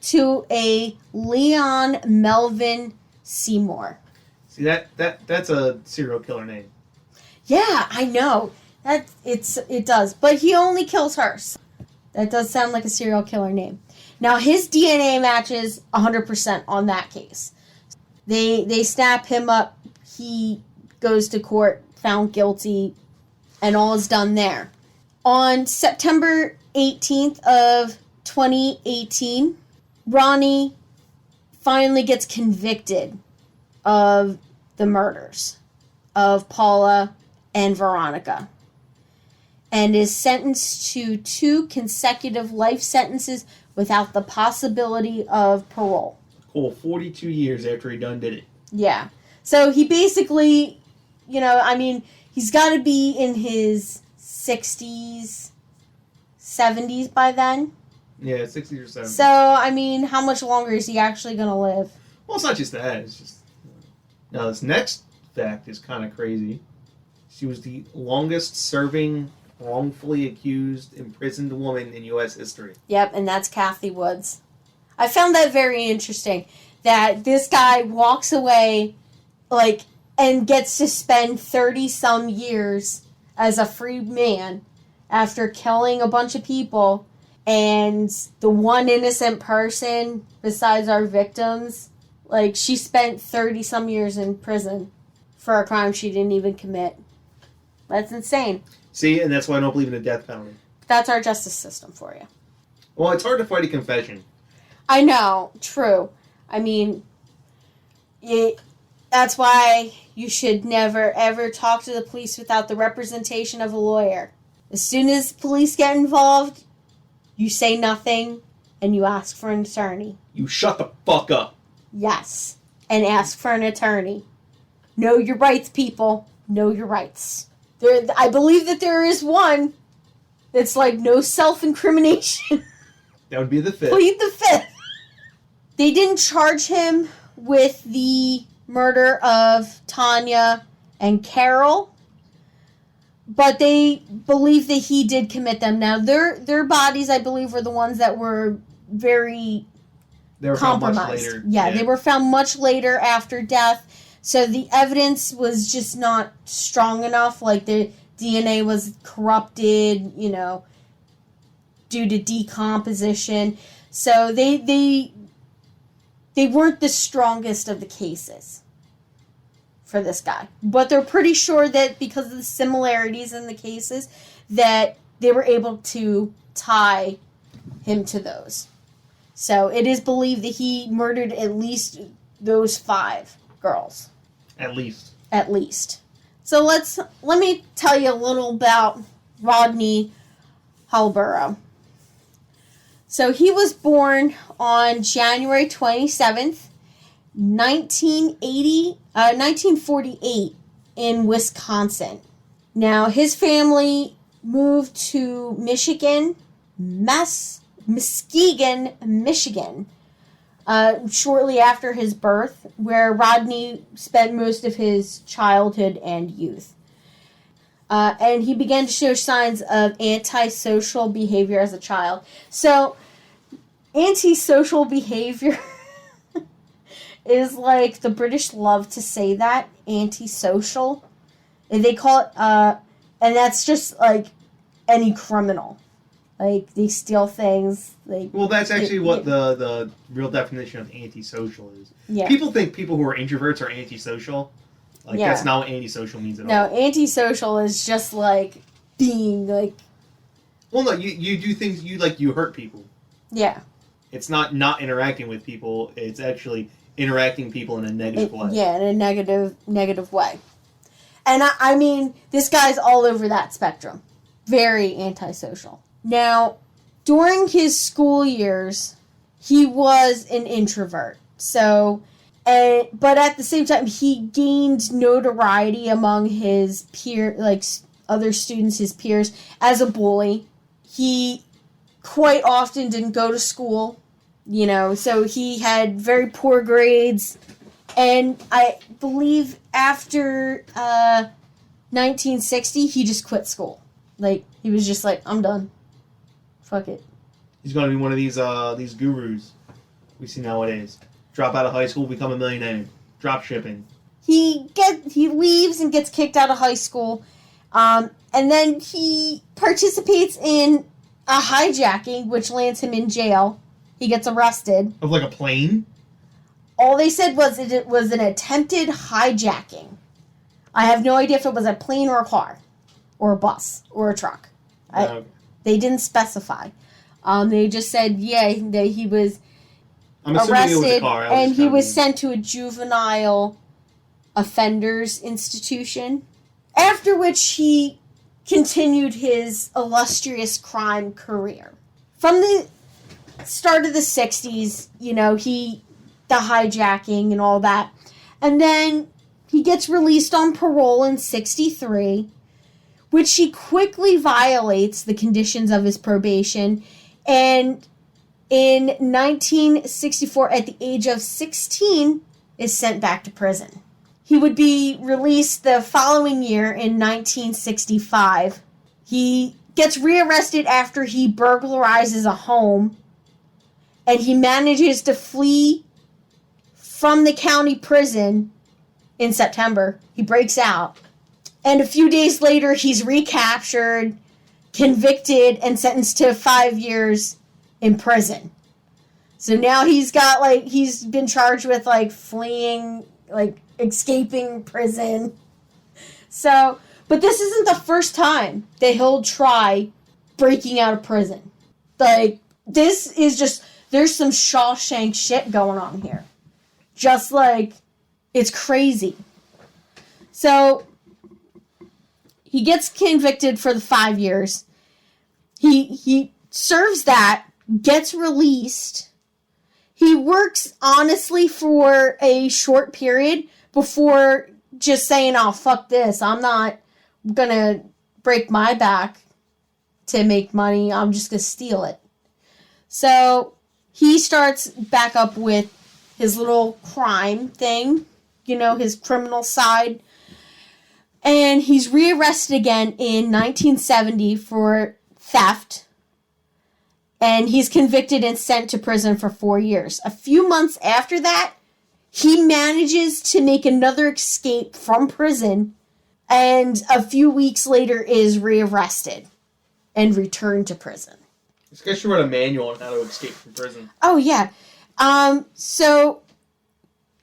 to a Leon Melvin Seymour. See, that's a serial killer name. Yeah, I know. It does. But he only kills her. So that does sound like a serial killer name. Now, his DNA matches 100% on that case. They snap him up. He goes to court, found guilty, and all is done there. On September 18th of 2018, Ronnie finally gets convicted of the murders of Paula and Veronica and is sentenced to 2 consecutive life sentences without the possibility of parole. Cool, 42 years after he done did it. Yeah. So he basically, he's got to be in his 60s, 70s by then. Yeah, 60s or 70s. So, how much longer is he actually going to live? Well, it's not just that. It's just... Now, this next fact is kind of crazy. She was the longest-serving, wrongfully accused, imprisoned woman in U.S. history. Yep, and that's Kathy Woods. I found that very interesting, that this guy walks away, and gets to spend 30-some years as a free man after killing a bunch of people, and the one innocent person besides our victims, she spent 30-some years in prison for a crime she didn't even commit. That's insane. See, and that's why I don't believe in the death penalty. That's our justice system for you. Well, it's hard to fight a confession. I know, true. That's why you should never, ever talk to the police without the representation of a lawyer. As soon as police get involved, you say nothing and you ask for an attorney. You shut the fuck up. Yes. And ask for an attorney. Know your rights, people. Know your rights. I believe that there is one that's like no self-incrimination. That would be the 5th. Plead the 5th. They didn't charge him with the murder of Tanya and Carol, but they believe that he did commit them. Now, their bodies, I believe, were the ones that were very compromised. Found much later. Yeah, they were found much later after death. So the evidence was just not strong enough. Like, the DNA was corrupted, due to decomposition. So they weren't the strongest of the cases for this guy. But they're pretty sure that because of the similarities in the cases, that they were able to tie him to those. So it is believed that he murdered at least those 5 girls. At least. At least. So let me tell you a little about Rodney Halborough. So he was born on January 27th, 1948 in Wisconsin. Now, his family moved to Muskegon, Michigan, shortly after his birth, where Rodney spent most of his childhood and youth. And he began to show signs of antisocial behavior as a child. So, antisocial behavior is like, the British love to say that, antisocial. And they call it, and that's just like any criminal. Like, they steal things. Well, that's actually what the real definition of antisocial is. Yeah. People think people who are introverts are antisocial. Like, that's not what antisocial means at all. No, antisocial is just, like, being, like... Well, no, you do things, you hurt people. Yeah. It's not interacting with people, it's actually interacting people in a negative way. Yeah, in a negative way. And, I mean, this guy's all over that spectrum. Very antisocial. Now, during his school years, he was an introvert. So... but at the same time, he gained notoriety among his other students, his peers, as a bully. He quite often didn't go to school, so he had very poor grades. And I believe after 1960, he just quit school. Like, he was just like, I'm done. Fuck it. He's going to be one of these gurus we see nowadays. Drop out of high school, become a millionaire. Drop shipping. He leaves and gets kicked out of high school. And then he participates in a hijacking, which lands him in jail. He gets arrested. Of like a plane? All they said was it was an attempted hijacking. I have no idea if it was a plane or a car. Or a bus. Or a truck. They didn't specify. They just said, that he was... I'm assuming it was a car. And he was sent to a juvenile offenders institution, after which he continued his illustrious crime career. From the start of the 60s, the hijacking and all that, and then he gets released on parole in 63, which he quickly violates the conditions of his probation, and in 1964, at the age of 16, is sent back to prison. He would be released the following year in 1965. He gets rearrested after he burglarizes a home, and he manages to flee from the county prison in September. He breaks out. And a few days later, he's recaptured, convicted, and sentenced to 5 years in prison. So now he's been charged with, fleeing, escaping prison. So, but this isn't the first time that he'll try breaking out of prison. This is just, there's some Shawshank shit going on here. It's crazy. So, he gets convicted for the 5 years. He serves that, gets released. He works honestly for a short period before just saying, oh, fuck this. I'm not gonna break my back to make money. I'm just gonna steal it. So he starts back up with his little crime thing, his criminal side. And he's rearrested again in 1970 for theft. And he's convicted and sent to prison for 4 years. A few months after that, he manages to make another escape from prison. And a few weeks later is rearrested and returned to prison. This guy should write a manual on how to escape from prison. Oh, yeah. So,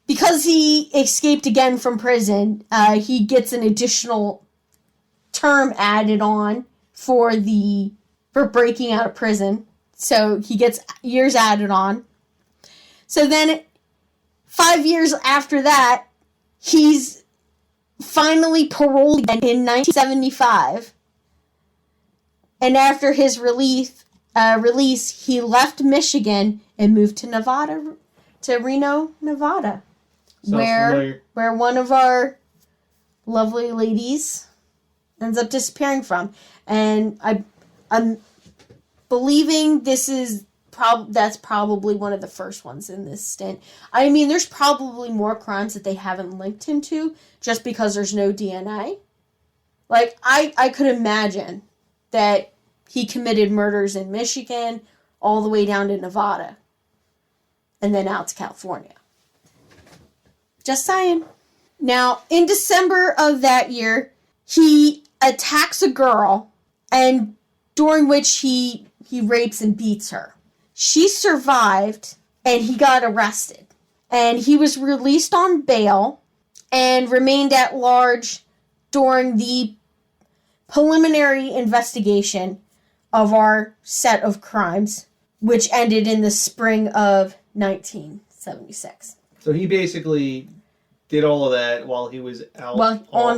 because he escaped again from prison, he gets an additional term added on for breaking out of prison. So, he gets years added on. So then, 5 years after that, he's finally paroled again in 1975. And after his release, he left Michigan and moved to Reno, Nevada, where one of our lovely ladies ends up disappearing from. And I'm believing that's probably one of the first ones in this stint. I mean, there's probably more crimes that they haven't linked him to just because there's no DNA. Like, I could imagine that he committed murders in Michigan all the way down to Nevada and then out to California. Just saying. Now, in December of that year, he attacks a girl, and during which he rapes and beats her. She survived, and he got arrested. And he was released on bail and remained at large during the preliminary investigation of our set of crimes, which ended in the spring of 1976. So he basically did all of that while he was out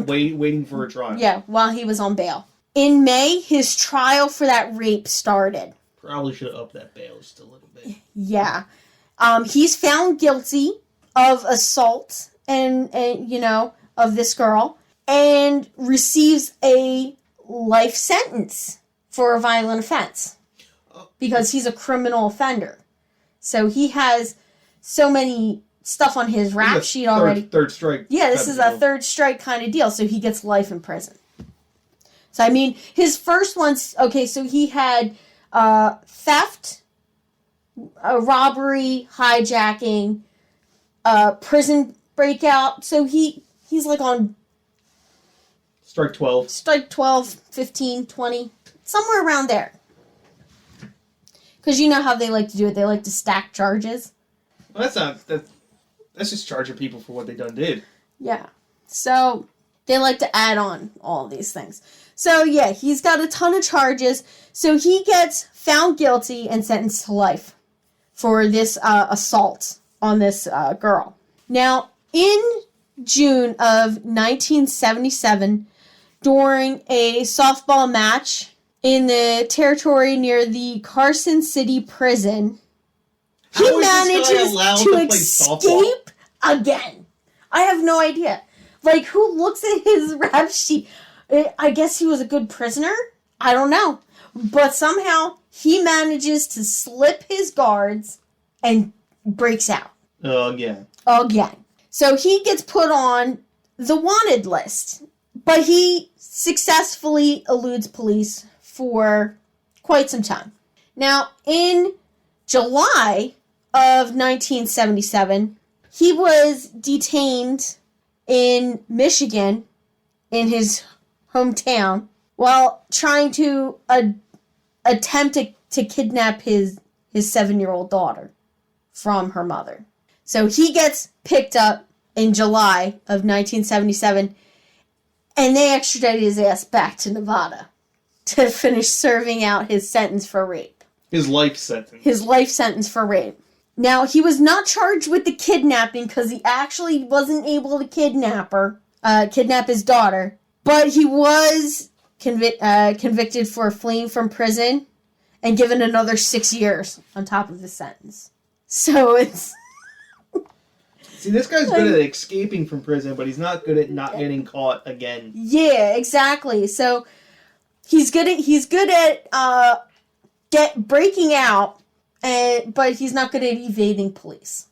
waiting for a trial. Yeah, while he was on bail. In May, his trial for that rape started. Probably should have upped that bail just a little bit. Yeah. He's found guilty of assault and of this girl, and receives a life sentence for a violent offense because he's a criminal offender. So he has so many stuff on his rap sheet already. Third strike. Yeah, this is a third strike kind of deal. So he gets life in prison. So, I mean, his first one's... Okay, so he had theft, robbery, hijacking, prison breakout. So he's like on... Strike 12. Strike 12, 15, 20. Somewhere around there. Because you know how they like to do it. They like to stack charges. Well, that's just charging people for what they done did. Yeah. So, they like to add on all these things. So, yeah, he's got a ton of charges. So, he gets found guilty and sentenced to life for this assault on this girl. Now, in June of 1977, during a softball match in the territory near the Carson City prison, he manages to escape again. I have no idea. Like, who looks at his rap sheet? I guess he was a good prisoner? I don't know. But somehow, he manages to slip his guards and breaks out. Again. So he gets put on the wanted list. But he successfully eludes police for quite some time. Now, in July of 1977, he was detained in Michigan, in his hometown, while trying to attempt to kidnap his 7-year-old daughter from her mother. So he gets picked up in July of 1977, and they extradited his ass back to Nevada to finish serving out his sentence for rape. His life sentence. His life sentence for rape. Now, he was not charged with the kidnapping because he actually wasn't able to kidnap his daughter. But he was convicted for fleeing from prison and given another 6 years on top of the sentence. So it's... See, this guy's good at escaping from prison, but he's not good at not getting caught again. Yeah, exactly. So he's good at breaking out, but he's not good at evading police.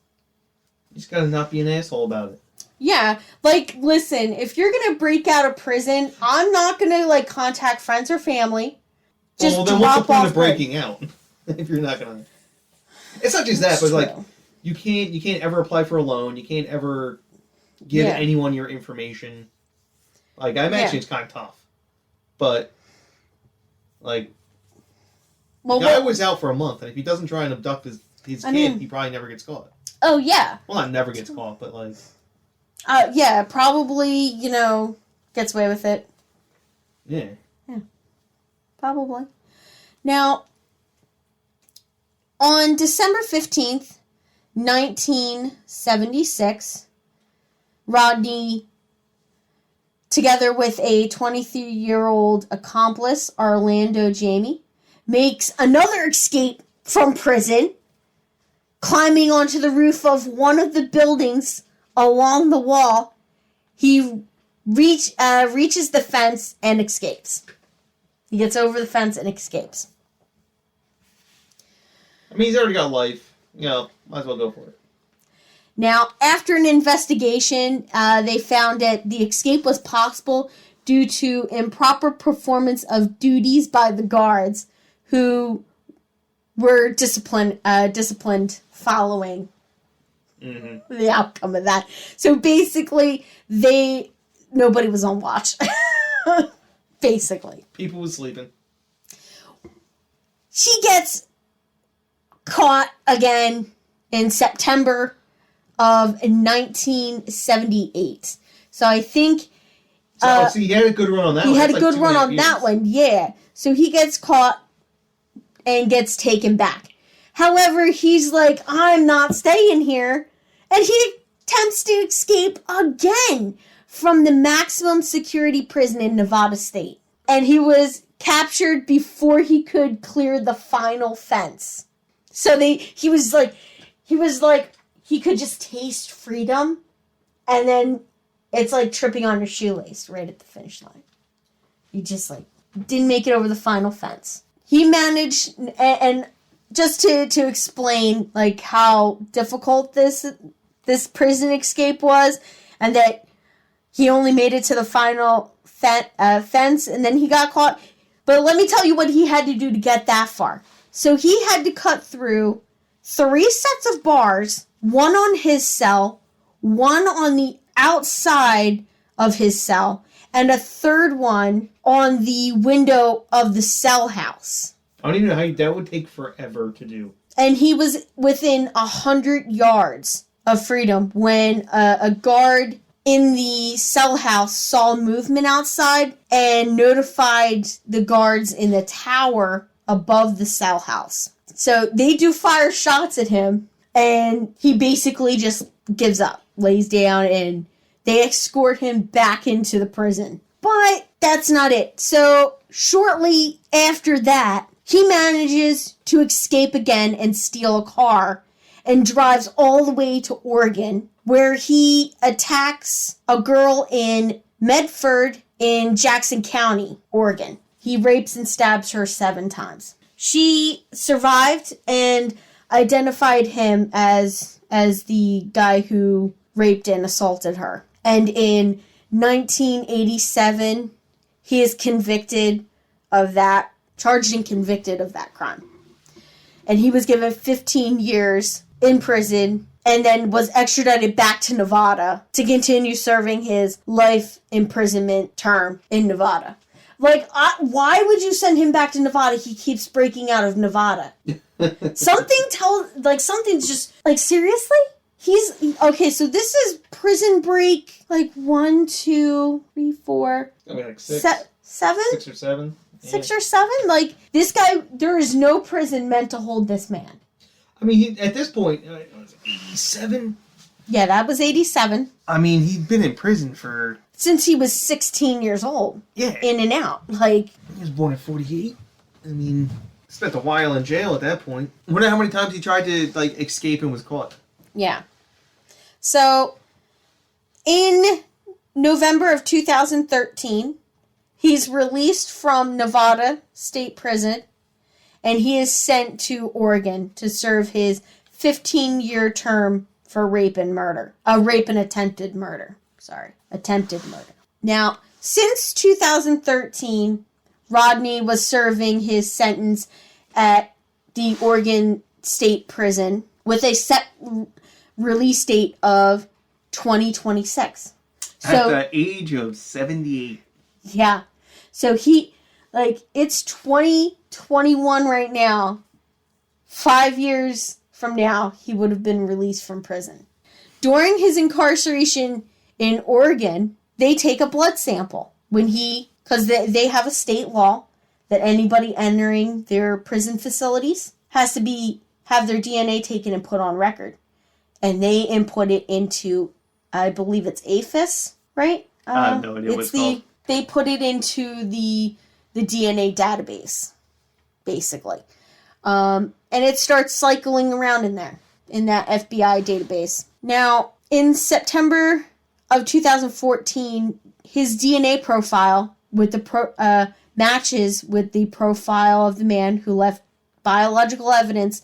He's got to not be an asshole about it. Yeah, like, listen, if you're going to break out of prison, I'm not going to, like, contact friends or family. Just well, then what's the point of breaking out if you're not going to... It's not just that, but, like, you can't ever apply for a loan. You can't ever give anyone your information. Like, I imagine it's kind of tough. But, like, the guy was out for a month, and if he doesn't try and abduct his kid, he probably never gets caught. Oh, yeah. Well, not never gets caught, but, like... yeah, probably, gets away with it. Yeah. Yeah. Probably. Now, on December 15th, 1976, Rodney, together with a 23-year-old accomplice, Orlando Jamie, makes another escape from prison, climbing onto the roof of one of the buildings along the wall. He reaches the fence and escapes. He gets over the fence and escapes. I mean, he's already got life. Might as well go for it. Now, after an investigation, they found that the escape was possible due to improper performance of duties by the guards, who were disciplined following the outcome of that. So basically, nobody was on watch. Basically. People was sleeping. She gets caught again in September of 1978. So I think... So he had a good run on that one. He had a good run on that one, yeah. So he gets caught and gets taken back. However, he's like, I'm not staying here. And he attempts to escape again from the maximum security prison in Nevada State. And he was captured before he could clear the final fence. So he was like, he could just taste freedom. And then it's like tripping on your shoelace right at the finish line. He just didn't make it over the final fence. He managed, and just to explain how difficult this prison escape was, and that he only made it to the final fence, and then he got caught. But let me tell you what he had to do to get that far. So he had to cut through 3 sets of bars, one on his cell, one on the outside of his cell, and a third one on the window of the cell house. I don't even know how that would take forever to do. And he was within 100 yards of freedom when a guard in the cell house saw movement outside and notified the guards in the tower above the cell house. So they do fire shots at him, and he basically just gives up, lays down, and they escort him back into the prison. But that's not it. So shortly after that, he manages to escape again and steal a car and drives all the way to Oregon, where he attacks a girl in Medford in Jackson County, Oregon. He rapes and stabs her 7 times. She survived and identified him as the guy who raped and assaulted her. And in 1987, he is convicted of that, charged and convicted of that crime. And he was given 15 years in prison and then was extradited back to Nevada to continue serving his life imprisonment term in Nevada. Why would you send him back to Nevada? He keeps breaking out of Nevada. Something's just, seriously? Okay, so this is prison break, 1, 2, 3, 4... I mean, 6? 7? 6 or 7? Yeah. 6 or 7? This guy, there is no prison meant to hold this man. I mean, at this point, 87? Yeah, that was 87. I mean, he'd been in prison for since he was 16 years old. Yeah. In and out. Like, he was born in 48. I mean, spent a while in jail at that point. I wonder how many times he tried to, like, escape and was caught. Yeah. So, in November of 2013, he's released from Nevada State Prison, and he is sent to Oregon to serve his 15-year term for rape and murder. Rape and attempted murder. Attempted murder. Now, since 2013, Rodney was serving his sentence at the Oregon State Prison with a set release date of 2026. At the age of 78. Yeah. So it's 2021 right now. 5 years from now, he would have been released from prison. During his incarceration in Oregon, they take a blood sample because they have a state law that anybody entering their prison facilities has to have their DNA taken and put on record. And they input it into, I believe it's APHIS, right? I have no idea what it's called. They put it into the DNA database, basically. And it starts cycling around in there, in that FBI database. Now, in September of 2014, his DNA profile matches with the profile of the man who left biological evidence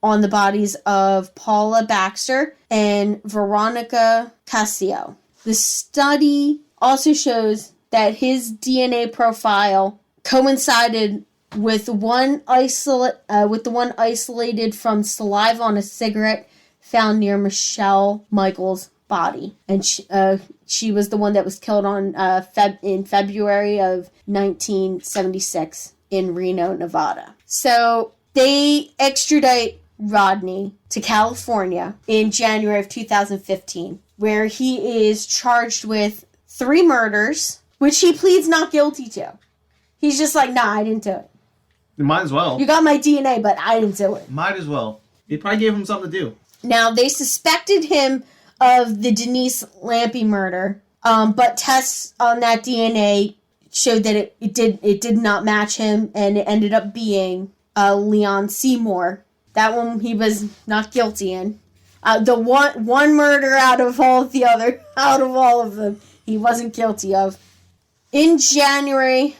on the bodies of Paula Baxter and Veronica Castillo. The study also shows that his DNA profile coincided with the one isolated from saliva on a cigarette found near Michelle Michaels' body, and she was the one that was killed on in February of 1976 in Reno, Nevada. So they extradite Rodney to California in January of 2015, where he is charged with 3 murders, which he pleads not guilty to. He's just like, nah, I didn't do it. You might as well. You got my DNA, but I didn't do it. Might as well. They probably gave him something to do. Now, they suspected him of the Denise Lampy murder, but tests on that DNA showed that it did not match him, and it ended up being Leon Seymour. That one he was not guilty in. The one murder out of all of them, he wasn't guilty of. In January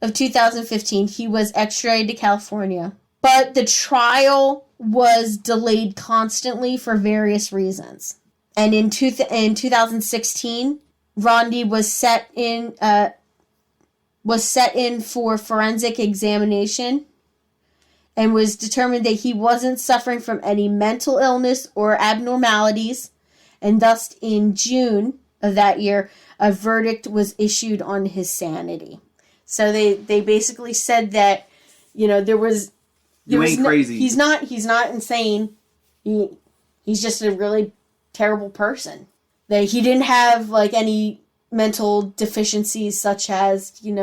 of 2015, he was extradited to California, but the trial was delayed constantly for various reasons. And in 2016, Rodney was set in for forensic examination, and was determined that he wasn't suffering from any mental illness or abnormalities, and thus in June of that year, a verdict was issued on his sanity. So they basically said that, crazy. He's not insane. He's just a really terrible person. That he didn't have any mental deficiencies such as, he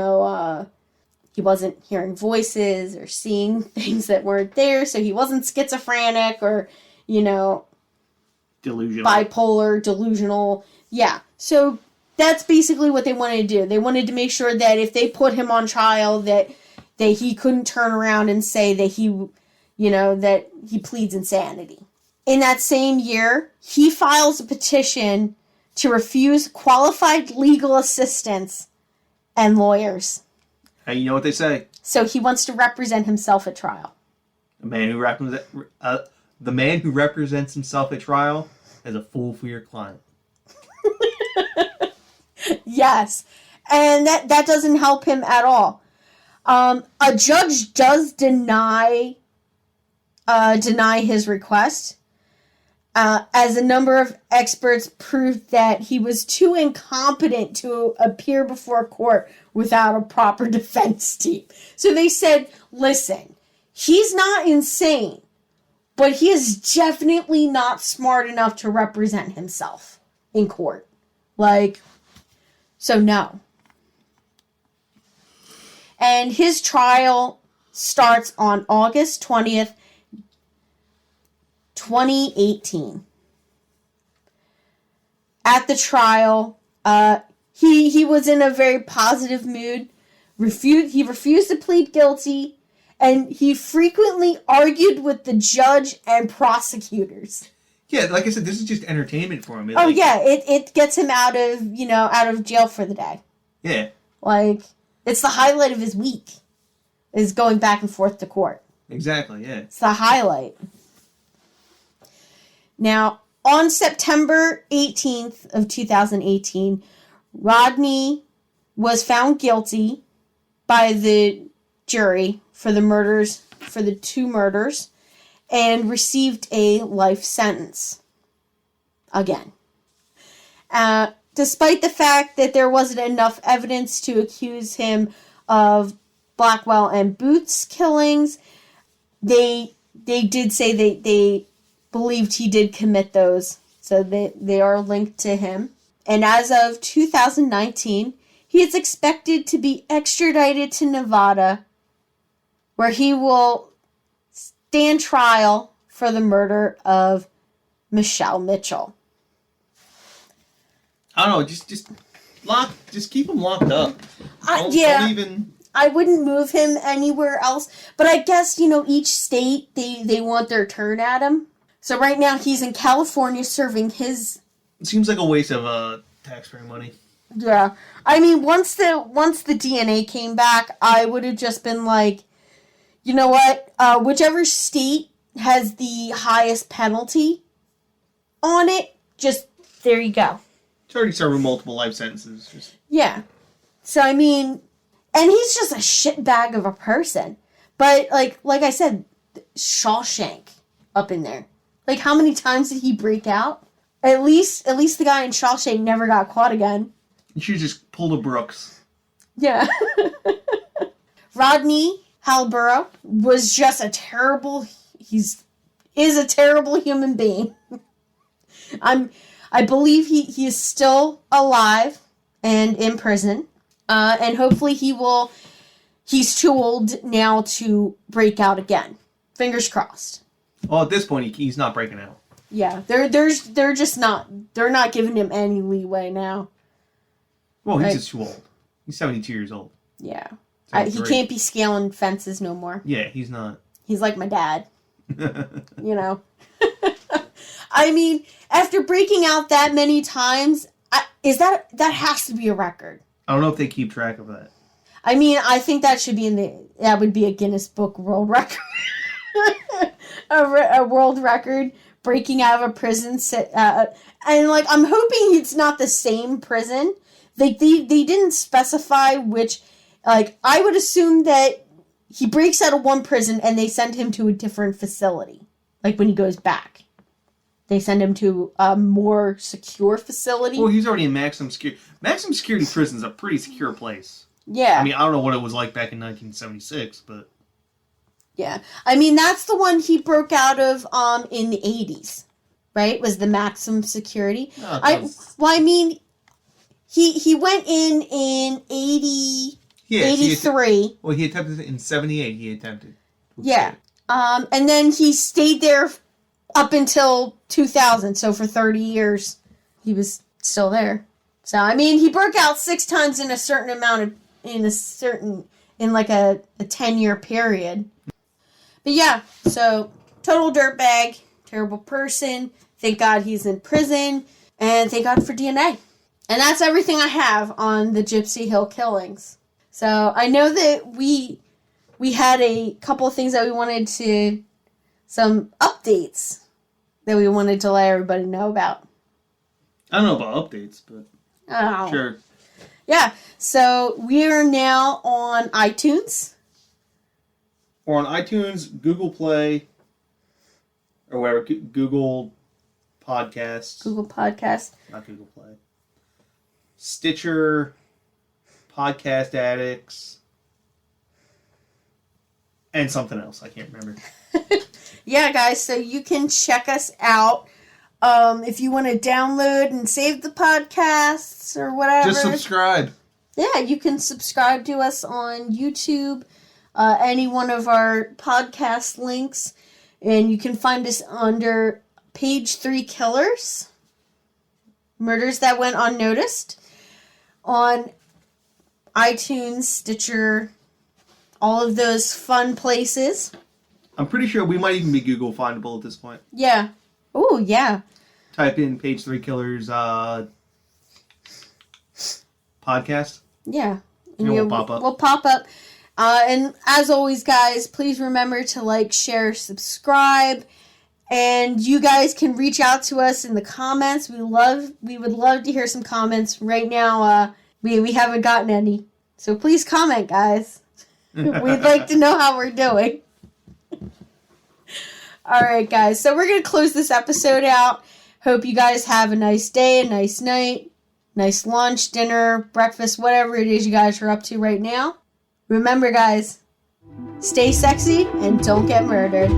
wasn't hearing voices or seeing things that weren't there, so he wasn't schizophrenic or, delusional. Bipolar, delusional. Yeah. So that's basically what they wanted to do. They wanted to make sure that if they put him on trial, that he couldn't turn around and say that that he pleads insanity. In that same year, he files a petition to refuse qualified legal assistance and lawyers. Hey, you know what they say? So he wants to represent himself at trial. The man who represents himself at trial is a fool for your client. Yes, and that doesn't help him at all. A judge does deny his request, as a number of experts proved that he was too incompetent to appear before court without a proper defense team. So they said, listen, he's not insane, but he is definitely not smart enough to represent himself in court. So no. And his trial starts on August 20th, 2018. At the trial, He was in a very positive mood. He refused to plead guilty, and he frequently argued with the judge and prosecutors. Yeah, like I said, this is just entertainment for him. It gets him out of jail for the day. Yeah. Like, it's the highlight of his week, is going back and forth to court. Exactly, yeah. It's the highlight. Now, on September 18th of 2018, Rodney was found guilty by the jury for the 2 murders, and received a life sentence. Again. Despite the fact that there wasn't enough evidence to accuse him of Blackwell and Booth's killings, they did say they believed he did commit those. So they are linked to him. And as of 2019, he is expected to be extradited to Nevada, where he will stand trial for the murder of Michelle Mitchell. I don't know, just keep him locked up. Don't even... I wouldn't move him anywhere else, but I guess, each state, they want their turn at him. So right now he's in California serving his... It seems like a waste of taxpayer money. Yeah. I mean, once the DNA came back, I would have just been like, you know what? Whichever state has the highest penalty on it, just, there you go. He's already serving multiple life sentences. Yeah. So, I mean, and he's just a shitbag of a person. But, like I said, Shawshank up in there. Like, how many times did he break out? At least the guy in Shawshank never got caught again. You should just pull the Brooks. Yeah. Rodney Halborough was just a terrible human being. I believe he is still alive and in prison. And hopefully he's too old now to break out again. Fingers crossed. Well, at this point, he's not breaking out. Yeah, they're just not, they're not giving him any leeway now. Well, he's just too old. He's 72 years old. Yeah. He can't be scaling fences no more. Yeah, he's not. He's like my dad. I mean, after breaking out that many times, that has to be a record. I don't know if they keep track of that. I mean, I think that would be a Guinness Book World Record. a world record, breaking out of a prison. And, like, I'm hoping it's not the same prison. Like, they didn't specify which, like, I would assume that he breaks out of one prison and they send him to a different facility. Like, when he goes back. They send him to a more secure facility. Well, he's already in maximum security. Maximum security prison's a pretty secure place. Yeah. I mean, I don't know what it was like back in 1976, but... Yeah. I mean, that's the one he broke out of in the 80s, right? Was the maximum security. No, I mean, he went in 83. Well, he attempted it in 78. He attempted. Yeah. And then he stayed there up until 2000. So for 30 years, he was still there. So, I mean, he broke out 6 times in a certain amount of, in like a 10-year period. But yeah, so total dirtbag, terrible person. Thank God he's in prison, and thank God for DNA. And that's everything I have on the Gypsy Hill killings. So I know that we had a couple of things that we wanted to, some updates that we wanted to let everybody know about. I don't know about updates, but sure. Yeah, so we are now on iTunes. Or on iTunes, Google Play, or whatever, Google Podcasts. Google Podcasts. Not Google Play. Stitcher, Podcast Addicts, and something else. I can't remember. Yeah, guys, so you can check us out. If you want to download and save the podcasts or whatever. Just subscribe. Yeah, you can subscribe to us on YouTube. Any one of our podcast links, and you can find us under Page 3 Killers, Murders That Went Unnoticed. on iTunes, Stitcher, all of those fun places. I'm pretty sure we might even be Google findable at this point. Yeah. Oh, yeah. Type in Page 3 Killers podcast. Yeah. And we'll pop up. We'll pop up. And as always, guys, please remember to like, share, subscribe. And you guys can reach out to us in the comments. We would love to hear some comments. Right now, we haven't gotten any. So please comment, guys. We'd like to know how we're doing. Alright, guys. So we're going to close this episode out. Hope you guys have a nice day, a nice night, nice lunch, dinner, breakfast, whatever it is you guys are up to right now. Remember, guys, stay sexy and don't get murdered.